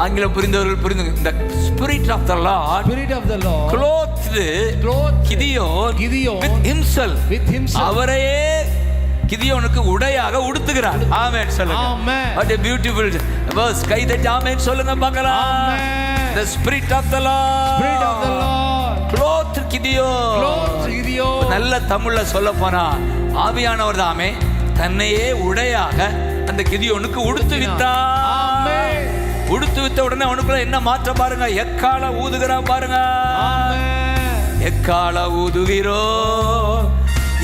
ஆங்கிலம் புரிந்தவர்கள் புரிந்து, the spirit of the Lord clothed Gideon with himself. அவரையே கிதியோனுக்கு உடையாக உடுத்துகிறார். ஆமென் சொல்லுங்க. ஆமென். What a beautiful verse. கை தட்டி ஆமென் சொல்லுங்க பார்க்கலாம். The spirit of the Lord clothed Gideon. நல்ல தமிழ்ல சொல்ல போனா ஆவியானவர் தாமே தன்னையே உடையாக அந்த கிதியோனுக்கு உடுத்து விட்டார். உடுத்து வித்த உடனே அவனுக்குள்ள என்ன மாற்றம் பாருங்க. எக்கால ஊதுகிறான் பாருங்க. எக்கால ஊதுகிறோ,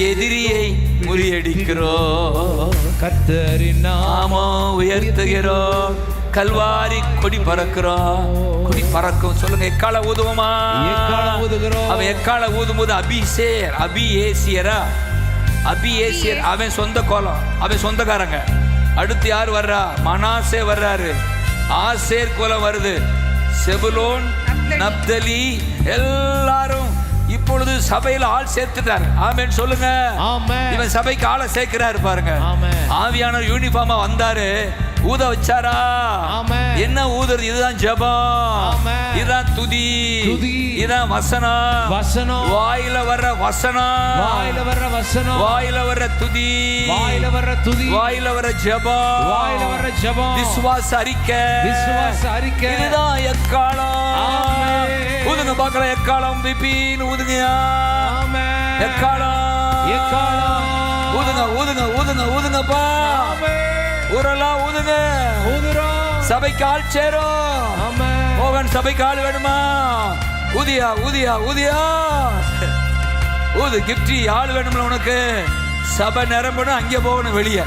எதிரியை முறியடிக்கிறோம், கர்த்தரின் நாமோ உயர்த்துகிறோம், கல்வாரி கொடி பறக்கிறோம். கொடி பறக்கும் சொல்லுங்க. எக்கால ஊதுவோமா? அவன் எக்கால ஊதும் போது அபியேசியர் அவன் சொந்த கோலம், அவன் சொந்தக்காரங்க. அடுத்து யார் வர்றா? மனாசே வர்றாரு, ஆசேர் குலம் வருது, செபுலோன், நப்தலி எல்லாரும் இப்பொழுது சபையில ஆள் சேர்த்துட்டார். ஆமென் சொல்லுங்க. இவன் சபைக்கு ஆளை சேர்க்கிறாரு பாருங்க. ஆவியானவர் யூனிஃபார்மா வந்தாரு, ஊத வச்சாரா? என்ன ஊதுறது? இதுதான் ஜெபம், இதுதான் துதி, இதுதான் வசனம். வாயில வர்ற வசனம், வாயில வர்ற துதி, வாயில வர்ற ஜெபம், விசுவாச அறிக்கை. இதுதான் எக்காலம். ஊதுங்க பார்க்கலாம். எக்காலம் பிபின்னு ஊதுங்கயா. எக்காலம் ஊதுங்க ஊதுங்க ஊதுங்க ஊதுங்கப்பா. ஊரெல்லாம் ஊதுங்க. சபைக்கு ஆள் சேரும். மோகன் சபைக்கு ஆள் வேணுமா? ஊதியா ஊதியா ஊதியா ஊது. கிப்டி ஆள் வேணும்ல உனக்கு? சபை நிரம்பணும், அங்கே போகணும் வெளியே.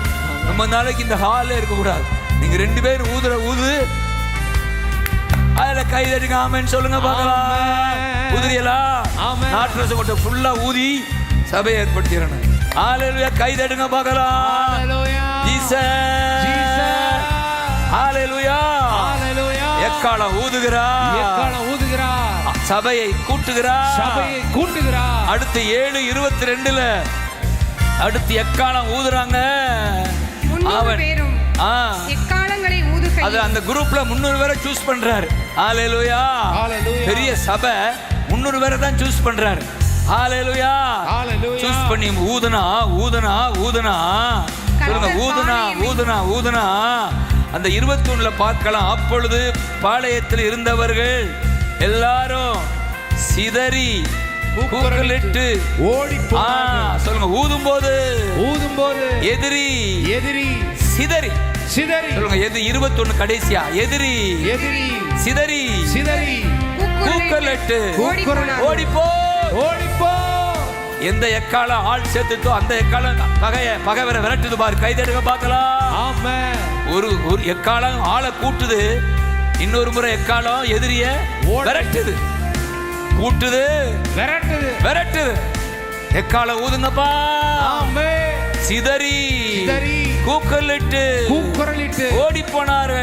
ரொம்ப நாளைக்கு இந்த ஹாலில் இருக்கக்கூடாது. நீங்க 2 பேரும் ஊது. அதுல கை தட்டுங்க. ஆமென் சொல்லுங்க பார்க்கலாம். ஊதுறியலா? நாட்டு கொட்ட ஃபுல்லா ஊதி சபையை ஏற்படுத்திடணும். ஹalleluya. கை தட்டுங்க பார்க்கலாம். ஜீசஸ் ஹalleluya. எக்காலம் ஊதுகிறா, சபையை கூட்டுகிறா. அடுத்து 7:22 அடுத்து எக்காலம் ஊதுறாங்க. எக்காலங்களை ஊதுகையில் அது அந்த குரூப்ல 300 பேரை சூஸ் பண்றாரு. ஹalleluya. பெரிய சபை 300 பேரை தான் சூஸ் பண்றாரு. ஹalleluya. சூஸ் பண்ணி ஊதுனா சொல்லுங்க. ஊதுனா அந்த 21ல பார்க்கலாம். அப்பொழுது பாளையத்தில் இருந்தவர்கள் எல்லாரும் சிதறி கூக்குரலிட்டு ஓடி போனார்கள். சொல்லுங்க. ஊதும்போது எதிரி சிதறி சொல்லுங்க. எது 21 கடைசியா? எதிரி சிதறி கூக்குரலிட்டு ஓடிப்போ. எந்த எக்காலம் ஆள் சேர்த்துட்டோ அந்த எக்காலம் பகைவரை விரட்டுது பாரு. கைதடுக்க பார்க்கலாம். ஒரு எக்காலம் ஆளை கூட்டுது, இன்னொரு முறை எக்காலம் எதிரிய விரட்டுது, கூட்டுது, விரட்டுது. எக்காலம் ஊதுங்கப்பா. சிதறி கூக்குரலிட்டு ஓடி போனாரு.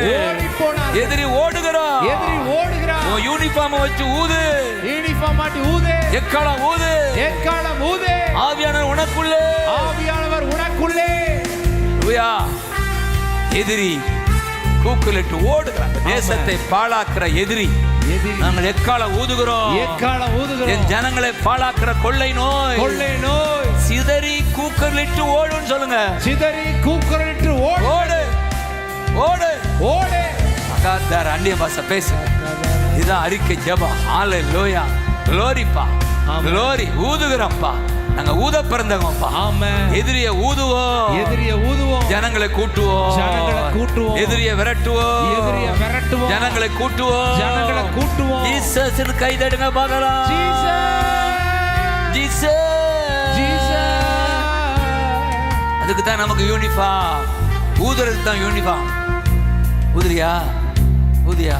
எதிரி ஓடுகிறான். யூனிஃபார்ம் வச்சு ஊது. எக்காலம் ஊது. ஆவியானவர் உனக்குள்ளே. எதிரி கூக்குரலிட்டு ஓடுகிறான். தேசத்தை பாழாக்குற எதிரி நாங்கள் எக்காலம் ஊதுகிறோம். என் ஜனங்களை பாழாக்குற கொள்ளை நோய் சிதறி கூக்குரலிட்டு ஓடுன்னு சொல்லுங்க. ஓடு. அந்நிய பாஷை பேசு. இதுதான் அறிக்கை ஜெபம். ஹalleluya. க்ளோரிப்பா, க்ளோரி. ஊதுகிறோம்ப்பா. நாங்க ஊத பிறந்தவங்கப்பா. எதிரிய ஊதுவோம், ஜனங்களை கூட்டுவோம். எதிரிய விரட்டுவோம், ஜனங்களை கூட்டுவோம். ஜீசஸ் கை தட்டுங்க பார்க்கலாம். ஜீசஸ். அதுக்கு தான் நமக்கு யூனிஃபார்ம். ஊதுறதுக்கு தான் யூனிஃபார்ம். ஊதுறியா? ஊதுறா.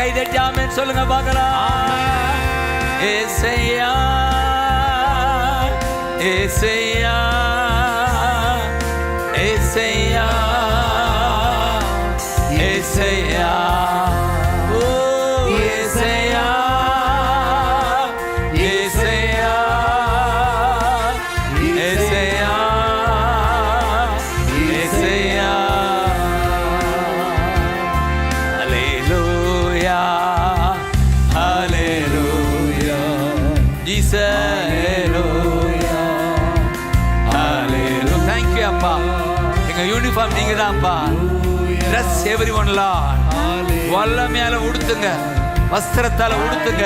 கை தட்டி ஆமென் சொல்லுங்க பார்க்கலாம். ஏசையா ஏசையா ஏசையா ஏசையா ஓ ஏசையா ஏசையா ஏசையா ஏசையா ஹல்லேலூயா ஹல்லேலூயா ஜீசஸ் ஹல்லேலூயா ஹல்லேலூயா. Thank you அப்பா. எங்க யூனிஃபார்ம் நீங்க தான்ப்பா. Dress everyone Lord. வல்லமையால உடுத்துங்க, வஸ்திரத்தால உடுத்துங்க,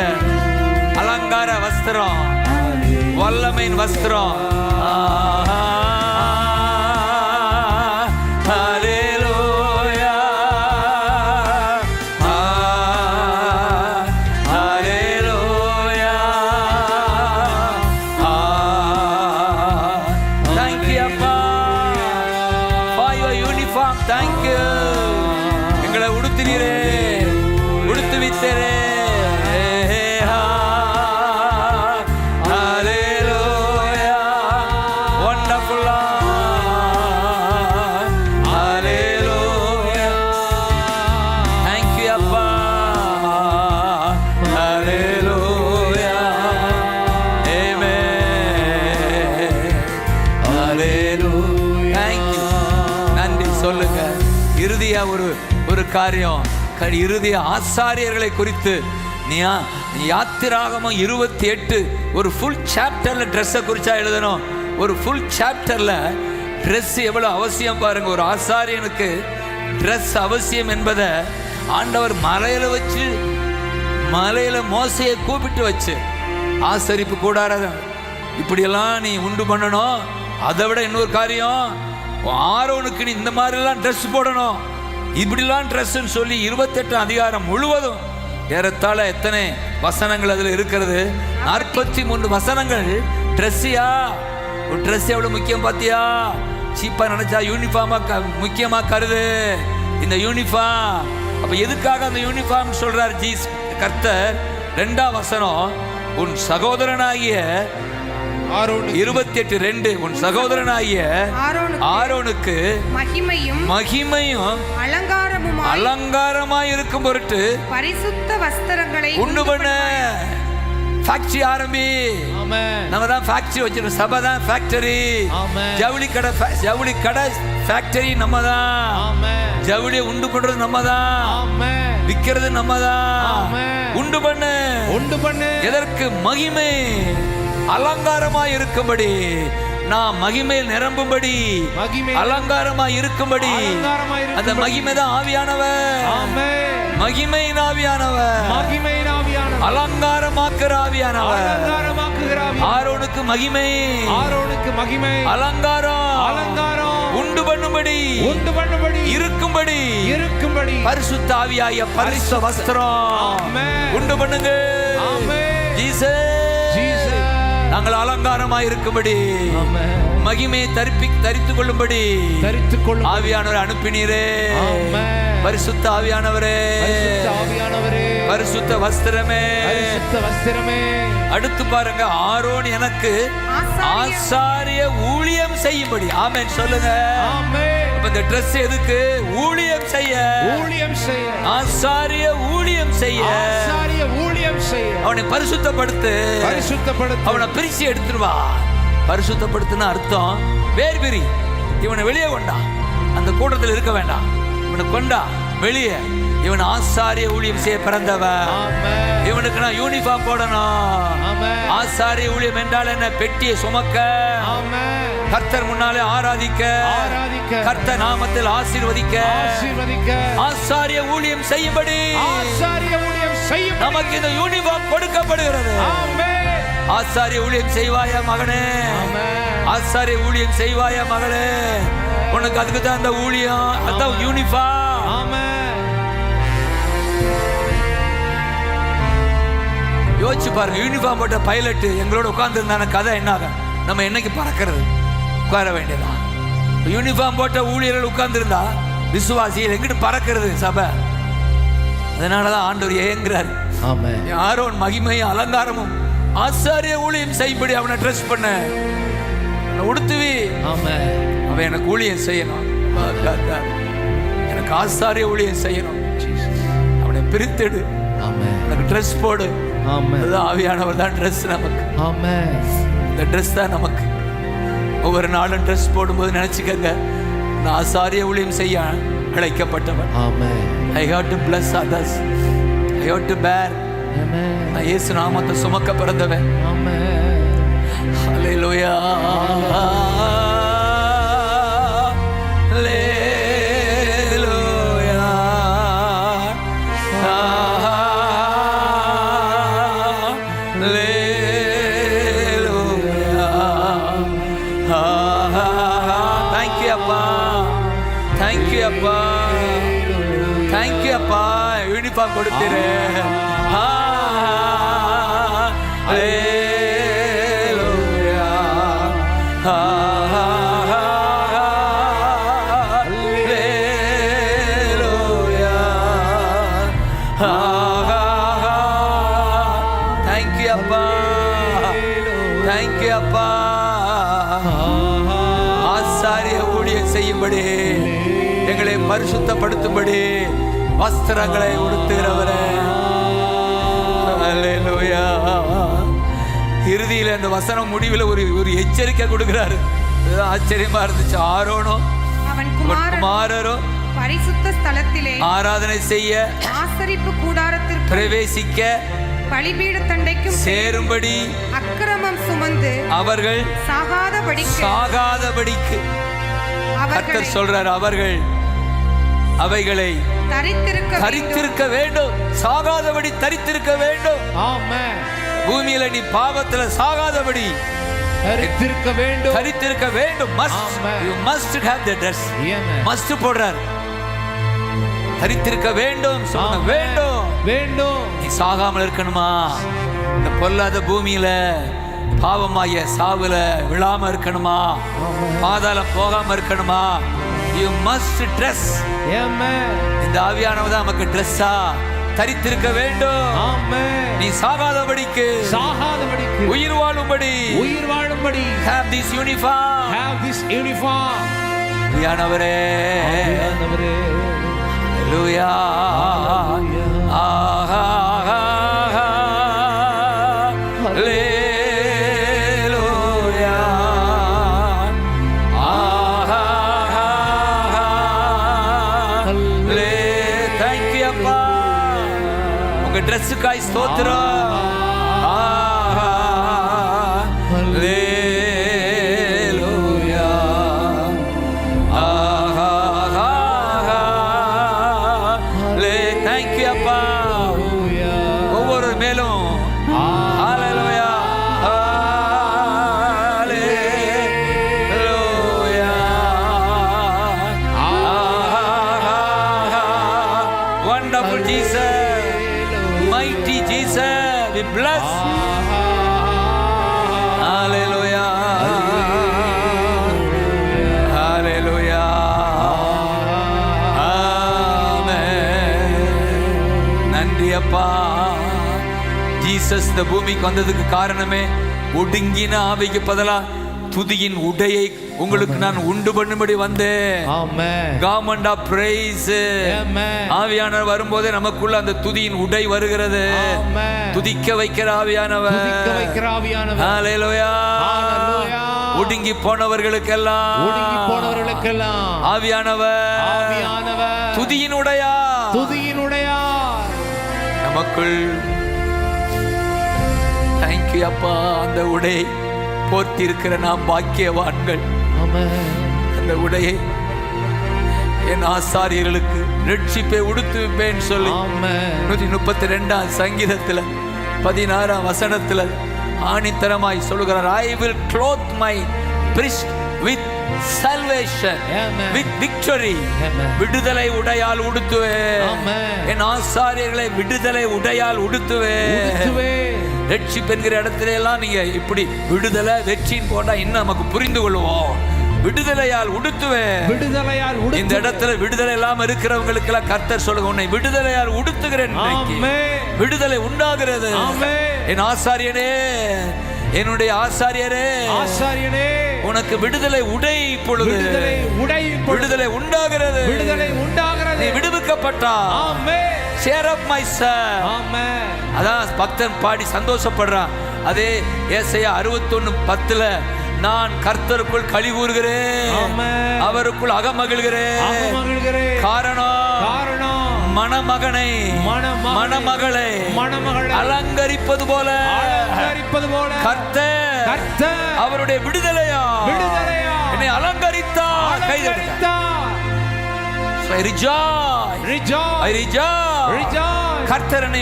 அலங்கார வஸ்திரம், வல்லமையின் வஸ்திரம். ஹல்லேலூயா ஹல்லேலூயா. Thank you அப்பா for your uniform. Thank you. எங்களை உடுத்தினீரே, உடுத்து வித்தரே. ஹல்லேலூயா wonderful Lord. Hallelujah. Thank you அப்பா. ஹல்லேலூயா. Amen. ஹல்லேலூயா. Thank you. நன்றி சொல்லுங்க. இறுதியா ஒரு காரியம், இறுதிய ஆசாரியர்களை குறித்து யாத்திராகமம் 28 ஒரு ஃபுல் சாப்டர்ல ட்ரெஸ்ஸை குறிச்சா எழுதணும். ஒரு ஃபுல் சாப்டர்ல ட்ரெஸ் எவ்வளவு அவசியம் பாருங்க. ஒரு ஆசாரியனுக்கு ட்ரெஸ் அவசியம் என்பதை ஆண்டவர் மலையில மோசையை கூப்பிட்டு வச்சு, ஆசரிப்பு கூடாரத இப்படியெல்லாம் நீ உண்டு பண்ணணும். அதை விட இன்னொரு காரியம், ஆரோனுக்கு நீ இந்த மாதிரிலாம் ட்ரெஸ் போடணும், இப்படிலாம் ட்ரெஸ்ன்னு சொல்லி 28 அதிகாரம் முழுவதும் ஏறத்தாழ எத்தனை வசனங்கள் அதில் இருக்கிறது? 43 வசனங்கள். ட்ரெஸ்ஸியா, ஒரு ட்ரெஸ் எவ்வளோ முக்கியம் பார்த்தியா? சீப்பாக நினச்சா யூனிஃபார்மாக முக்கியமாக கருது இந்த யூனிஃபார்ம். அப்போ எதுக்காக அந்த யூனிஃபார்ம் சொல்கிறார் கர்த்தர்? 2ஆம் வசனம், உன் சகோதரனாகிய 28:2 உன் சகோதரனாகிய ஆரோனுக்கு மகிமையும் அலங்காரமாய் இருக்கும் பொருட்டு பரிசுத்த வஸ்திரங்களை உண்டு பண்ண. ஃபேக்டரி ஆரம்பி. நம்ம தான் ஃபேக்டரி வச்சிருக்கோம். சபை தான் ஃபேக்டரி. ஜவுளி கடை ஃபேக்டரி நம்ம தான். ஜவுளியை உண்டு பண்றது நம்ம தான், விற்கிறது நம்ம தான். உண்டு பண்ணு. எதற்கு? மகிமை அலங்காரமாய் இருக்கும்படி, நான் மகிமையில் நிரம்பும்படி, அலங்காரமாய் இருக்கும்படி. அந்த மகிமை தான் ஆவியானவர். மகிமையின் ஆவியானவர், அலங்காரமாக்குற ஆவியானவர். ஆரோனுக்கு மகிமை, அலங்காரம் உண்டு பண்ணும்படி, இருக்கும்படி பரிசுத்த ஆவியாய பரிசுத்த வஸ்திரம் உண்டு பண்ணுங்க. நாங்கள் அலங்காரமாய் இருக்கும்படி, மகிமையை தரித்துக் கொள்ளும்படி ஆவியானவரை அனுப்பினீரே. பரிசுத்த ஆவியானவரே, பரிசுத்த வஸ்திரமே. அடுத்து பாருங்க, ஆரோன் எனக்கு ஆசாரிய ஊழியம் செய்யும்படி. ஆமென் சொல்லுங்க. இந்த Dress எதுக்கு? ஊழியம் செய்ய. ஆசாரிய ஊழியம் செய்ய. அவனை பரிசுத்தப்படுத்து. அவனை பிரிச்சு எடுத்துருவா. பரிசுத்தப்படுத்துன அர்த்தம் வேறு பிரி. இவனை வெளியே கொண்டா, அந்த கூட்டத்தில் இருக்க வேண்டாம். இவனை கொண்டா வெளியே. இவன் ஆசாரிய ஊழியம் செய்ய பிறந்தவன். இவனுக்கு நான் யூனிஃபார்ம் போடணும். ஆசாரிய ஊழியம் என்றால் என்ன? பெட்டியை சுமக்க, கர்த்தர் முன்னாலே ஆராதிக்க, கர்த்தர் நாமத்தில் ஆசீர்வதிக்க, ஆசாரிய ஊழியம் செய்யும்படி நமக்கு இந்த யூனிஃபார்ம் கொடுக்கப்படுகிறது. ஆசாரிய ஊழியம் செய்வாயா மகனே? ஆசாரிய ஊழியம் செய்வாயா மகளே? உனக்கு அதுக்கு தான் அந்த ஊழியம், அதான் யூனிஃபார்ம். யோசிச்சு பாருங்க, யூனிஃபார்ம் போட்ட பைலட் எங்களோட உட்கார்ந்து இருந்தான கதை என்ன ஆகும்? நம்ம என்னைக்கு பறக்கிறது? உட்கார வேண்டியதான். யூனிஃபார்ம் போட்ட ஊழியர்கள் உட்கார்ந்து இருந்தா விசுவாசிகள் எங்கிட்டு பறக்கிறது? சபை அதனாலதான் ஆண்டவர் ஏங்குறார். ஆமென். ஆரோன் மகிமையும் அலங்காரமும் ஆசாரிய ஊழியம் செய்யும்படி அவனை ட்ரெஸ் பண்ண, அவனை உடுத்துவி. ஆமென். அவன் எனக்கு ஊழியம் செய்யணும், எனக்கு ஆசாரிய ஊழியம் செய்யணும். அவனை பிரித்தெடு, ஆமென். எனக்கு ட்ரெஸ் போடு. ஆமென். அதுதான் ஆவியானவர் தான் ட்ரெஸ் நமக்கு. ஆமென். இந்த ட்ரெஸ் தான் நமக்கு. ஒவ்வொரு நாளும் ட்ரெஸ் போடும்போது நினைச்சுக்கங்க, நான் ஆசாரிய ஊழியம் செய்ய அழைக்கப்பட்டவன். ஆமென். I have to bless others. I have to bear. ஆமென். நான் இயேசு நாமத்தை சுமக்க பிறந்தவன். ஆமென். ஹல்லேலூயா. ஹல்லேலூயா. ஹல்லேலூயா. Thank you அப்பா. Thank you அப்பா. Thank you அப்பா. யூனிஃபார்ம் கொடுத்தீரு. ஹல்லேலூயா. ஹல்லேலூயா. Thank you அப்பா. Thank you அப்பா. ஆசாரிய ஊழியம் செய்யும்படி, எங்களை பரிசுத்தப்படுத்தும்படி வஸ்திரங்களை உடுத்துகிறவரே. ஹல்லேலூயா. இறுதியில் அந்த வசனம் முடிவில் ஒரு எச்சரிக்கை கொடுக்கிறாரு. இதுதான் ஆச்சரியமா இருந்துச்சு. ஆரோனும் அவன் அவன் குமாரரும் பரிசுத்த ஸ்தலத்திலே ஆராதனை செய்ய, ஆசரிப்பு கூடாரத்திற்கு பிரவேசிக்க, பலிபீட தண்டைக்கும் சேரும்படி அக்கிரமம் சுமந்து அவர்கள் சாகாதபடிக்கு கர்த்தர் சொல்றார், அவர்கள் அவைகளை தரித்திருக்க வேண்டும். சாகாதபடி தரித்திருக்க வேண்டும். ஆமென். பூமியில நீ பாவத்துல சாகாதபடி தரித்திருக்க வேண்டும். தரித்திருக்க வேண்டும். You must have the dress. must போடுறார். தரித்திருக்க வேண்டும். வேண்டும் வேண்டும். நீ சாகாமல் இருக்கணுமா? இந்த பொல்லாத பூமியில பாவமாய சாவுல விழாம இருக்கணுமா? பாதாளம் போகாம இருக்கணுமா? You must dress. ஆமென். இந்த ஆவியானவர் தான் நமக்கு ட்ரெஸ்ஸா தரித்திருக்க வேண்டும். ஆமென். நீ சாகாதபடிக்கு உயிர் வாழும்படி have this uniform. ஆவியானவரே. ஹல்லேலூயா. ஹல்லேலூயா. Thank you அப்பா. உங்க ட்ரெஸ்ஸுக்காய் ஸ்தோத்திரம். ஹல்லேலூயா. Thank you அப்பா. ஒவ்வொரு மேலும் ஹல்லேலூயா. Wonderful Jesus, mighty Jesus, we bless. Hallelujah. Hallelujah. Amen. நன்றி அப்பா. ஜீசஸ் இந்த பூமிக்கு வந்ததுக்கு காரணமே, ஒடுங்கின ஆவிக்கு பதிலா துதியின் உடையை உங்களுக்கு நான் உண்டு பண்ணும்படி வந்தேன். ஆமென். Garment of praise. ஆமென். ஆவியானவர் வரும்போதே நமக்குள்ள அந்த துதியின் உடை வருகிறது. ஆமென். துதிக்க வைக்கிற ஆவியானவர். ஹல்லேலூயா. ஹல்லேலூயா. ஒடுங்கி போனவர்களுக்கெல்லாம் ஆவியானவர் துதியின் உடையா நமக்குள். தேங்க்யூ அப்பா. அந்த உடையை போர்த்தி இருக்கிற நாம் பாக்கியவான்கள். அந்த உடையை என் ஆசாரியர்களுக்கு ரட்சிப்பை உடுத்துவிப்பேன் சொல்லி 132ஆம் சங்கீதத்துல 16ஆம் வசனத்துல ஆணித்தரமாய் சொல்லுகிறார். I will clothe my priest with salvation, with victory. விடுதலை உடையால் உடுத்துவேன். என் ஆசாரியர்களை விடுதலை உடையால் உடுத்துவேன். ரட்சிப்பு என்கிற இடத்துல எல்லாம் நீங்க இப்படி விடுதலை வெற்றின்னு போட்டா இன்னும் நமக்கு புரிந்து கொள்வோம். விடுதலையால் உடுத்துவேன். விடுதலையால் உடுத்து. இந்த இடத்துல விடுதலை இல்லாம இருக்கிறவங்களுக்கு எல்லாம் கர்த்தர் சொல்லுங்க, உன்னை விடுதலையால் உடுத்துகிறேன். ஆமென். விடுதலை உண்டாகிறது. ஆமென். என் ஆசாரியனே, என்னுடைய ஆசாரியரே, ஆசாரியனே, உனக்கு விடுதலை உடை இப்பொழுது. விடுதலை உடை இப்பொழுது. விடுதலை உண்டாகிறது. விடுதலை உண்டாகிறது. நீ விடுவிக்கப்பட்டா. ஆமென். Cheer up myself. ஆமென். அதான் பக்தன் பாடி சந்தோஷப்படுறான். அதே ஏசாயா 61:10 நான் கர்த்தருக்குள் களி கூறுகிறேன், அவருக்குள் அகமகிழ்கிறேன். காரணம் மணமகனை மணமகளை அலங்கரிப்பது போல கர்த்தர் அவருடைய விடுதலையா என்னை அலங்கரித்தார். கர்த்தரனை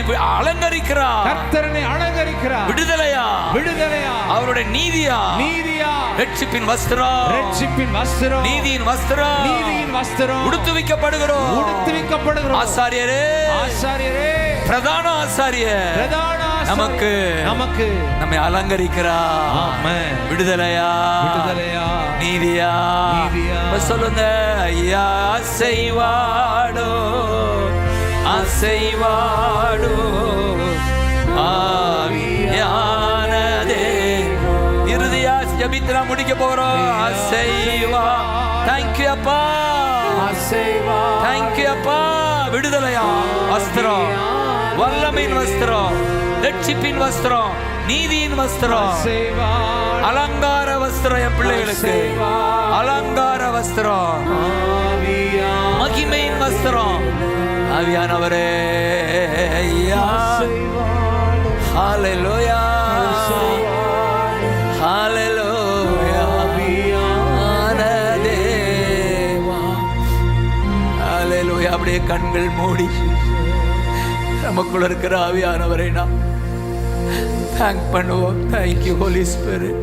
அலங்கரிக்கிறார். விடுதலையா அவருடைய நீதியா ரட்சிப்பின் வஸ்திரம் நீதியின் வஸ்திரம் உடுத்துவிக்கப்படுகிறோம். ஆசாரியரே பிரதான ஆசாரியர் நமக்கு நம்மை அலங்கரிக்கிறார். விடுதலையா நீதியா சொல்லுங்க. ஐயா அசைவாடோ அசைவாடோ ஆவியானதே. இறுதியா ஜெபித்து நாம் முடிக்க போறோம். அசைவா. தேங்க்யூ அப்பா, தேங்க்யூ அப்பா. விடுதலையா வஸ்திரம், வல்லமையின் வஸ்திரம், ரட்சிப்பின் வஸ்திரம், நீதியின் வஸ்திரம், அலங்கார வஸ்திரம். என் பிள்ளைகளுக்கு அலங்கார வஸ்திரம், மகிமையின் வஸ்திரம். ஆவியானவரே ஹல்லேலூயா ஹல்லேலூயா. ஹல்லேலூயா. அப்படியே கண்கள் மூடி நமக்குள்ள இருக்கிற ஆவியானவரை நாம் தேங்க் பண்ணுவோம். Thank you Holy Spirit,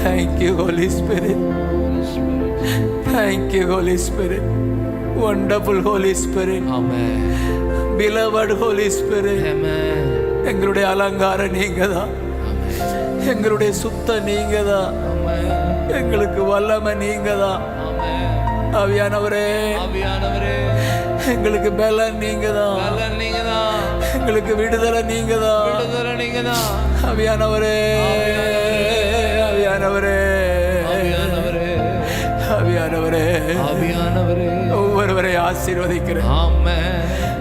thank you Holy Spirit, thank you Holy Spirit. Wonderful Holy Spirit, beloved Holy Spirit. எங்களுடைய அலங்காரம் நீங்க தான், எங்களுடைய சுத்த நீங்க தான், எங்களுக்கு வல்லமை நீங்க தான். ஆவியானவரே எங்களுக்கு பலன் நீங்க தான், எங்களுக்கு விடுதலை நீங்க தான். ஆவியானவரே ஆவியானவரே ஆவியானவரே ஒவ்வொருவரை ஆசீர்வதிக்கிறேன்.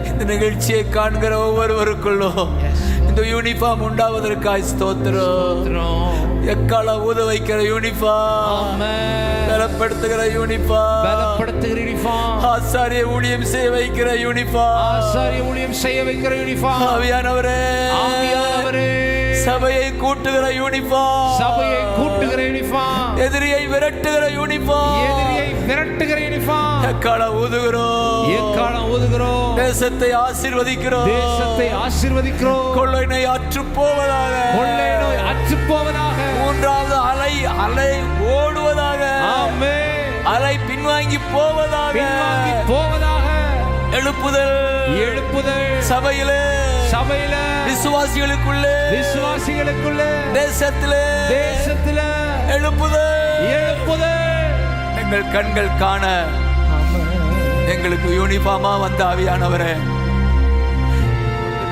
இந்த நிகழ்ச்சியை காண்கிற ஒவ்வொருவருக்குள்ளும் இந்த யூனிஃபார்ம் உண்டாவதற்காய் ஸ்தோத்திரம். எக்கால ஊத வைக்கிற யூனிஃபார்ம், பலப்படுத்துகிற யூனிஃபார்ம், ஆசாரிய ஊழியம் செய்ய வைக்கிற யூனிஃபார்ம். ஆவியானவரே சபையை கூட்டுகிற யூனிஃபார்ம், எதிரியை விரட்டுகிற யூனிஃபார்ம். எக்காலம் ஊதுகிறோம், தேசத்தை ஆசீர்வதிக்கிறோம். கொள்ளையை அற்றுப்போவதாக, மூன்றாவது அலை ஓடுவதாக, அலை பின்வாங்கி போவதாக. எழுப்புதல் சபையிலே விசுவாசிகளுக்குள்ளே தேசத்திலே எழுப்புதல். எங்கள் கண்கள் காண எங்களுக்கு யூனிஃபார்மா வந்த ஆவியானவரே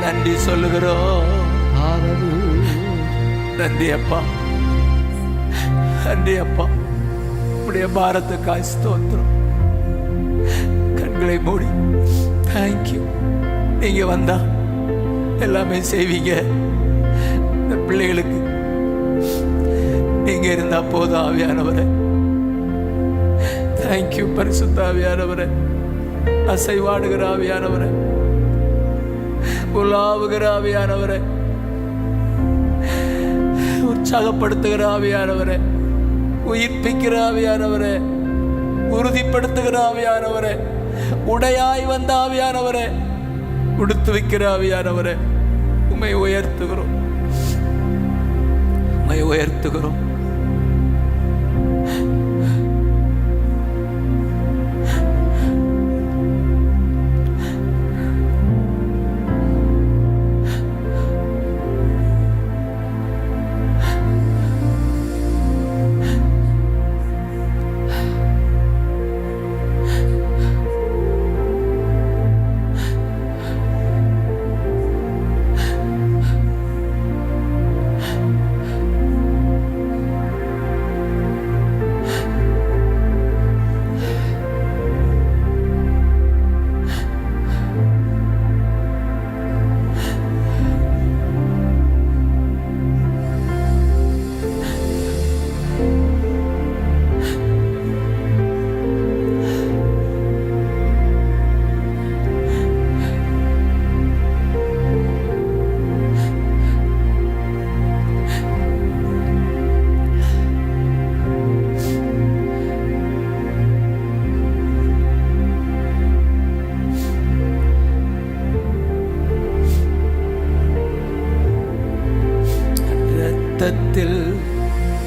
நன்றி சொல்லுகிறோம். நன்றி அப்பா, நன்றி அப்பா. உடைய பாரத்துக்காய் ஸ்தோத்திரம். கண்களை மூடி தேங்க்யூ. நீங்க வந்தா எல்லாமே செய்வீங்க. இந்த பிள்ளைகளுக்கு நீங்க இருந்தா போதும். ஆவியானவரே தேங்க்யூ. பரிசுத்த ஆவியானவரே, அசைவாடுகிற ஆவியானவரே, உலாவுகிற ஆவியானவரே, உற்சாகப்படுத்துகிற ஆவியானவரே, உயிர்ப்பிக்கிற ஆவியானவரே, உறுதிப்படுத்துகிற ஆவியானவரே, உடையாய் வந்த ஆவியானவரே, உடுத்து வைக்கிற ஆவியானவரே, உம்மை உயர்த்துகிறோம், உம்மை உயர்த்துகிறோம்.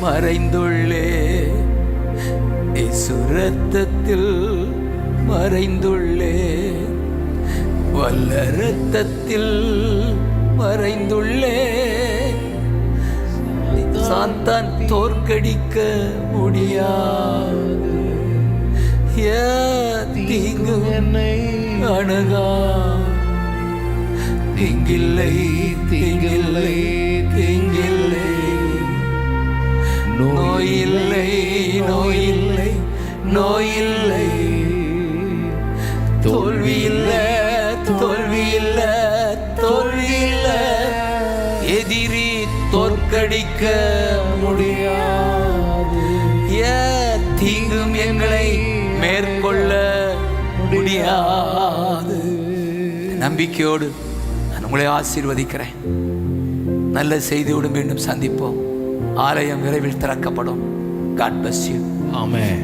மறைந்துள்ளே, இயேசு இரத்தத்தில் மறைந்துள்ளே, வல்ல இரத்தத்தில் மறைந்துள்ளே. சாத்தான் தோற்கடிக்க முடியாது, தீங்கு என்னை அணுகா. தீங்கில்லை தீங்கில்லை தீங்கில்லை, நோயில்லை நோயில்லை நோயில்லை, தோல்வியில்லை தோல்வியில்லை தோல்வியில்லை. எதிரி தோற்கடிக்க முடியாது, தீங்கும் எங்களை மேற்கொள்ள முடியாது. நம்பிக்கையோடு நான் உங்களை ஆசீர்வதிக்கிறேன். நல்ல செய்தியோடு மீண்டும் சந்திப்போம். ஆலயம் விரைவில் திறக்கப்படும். God bless you. ஆமென்.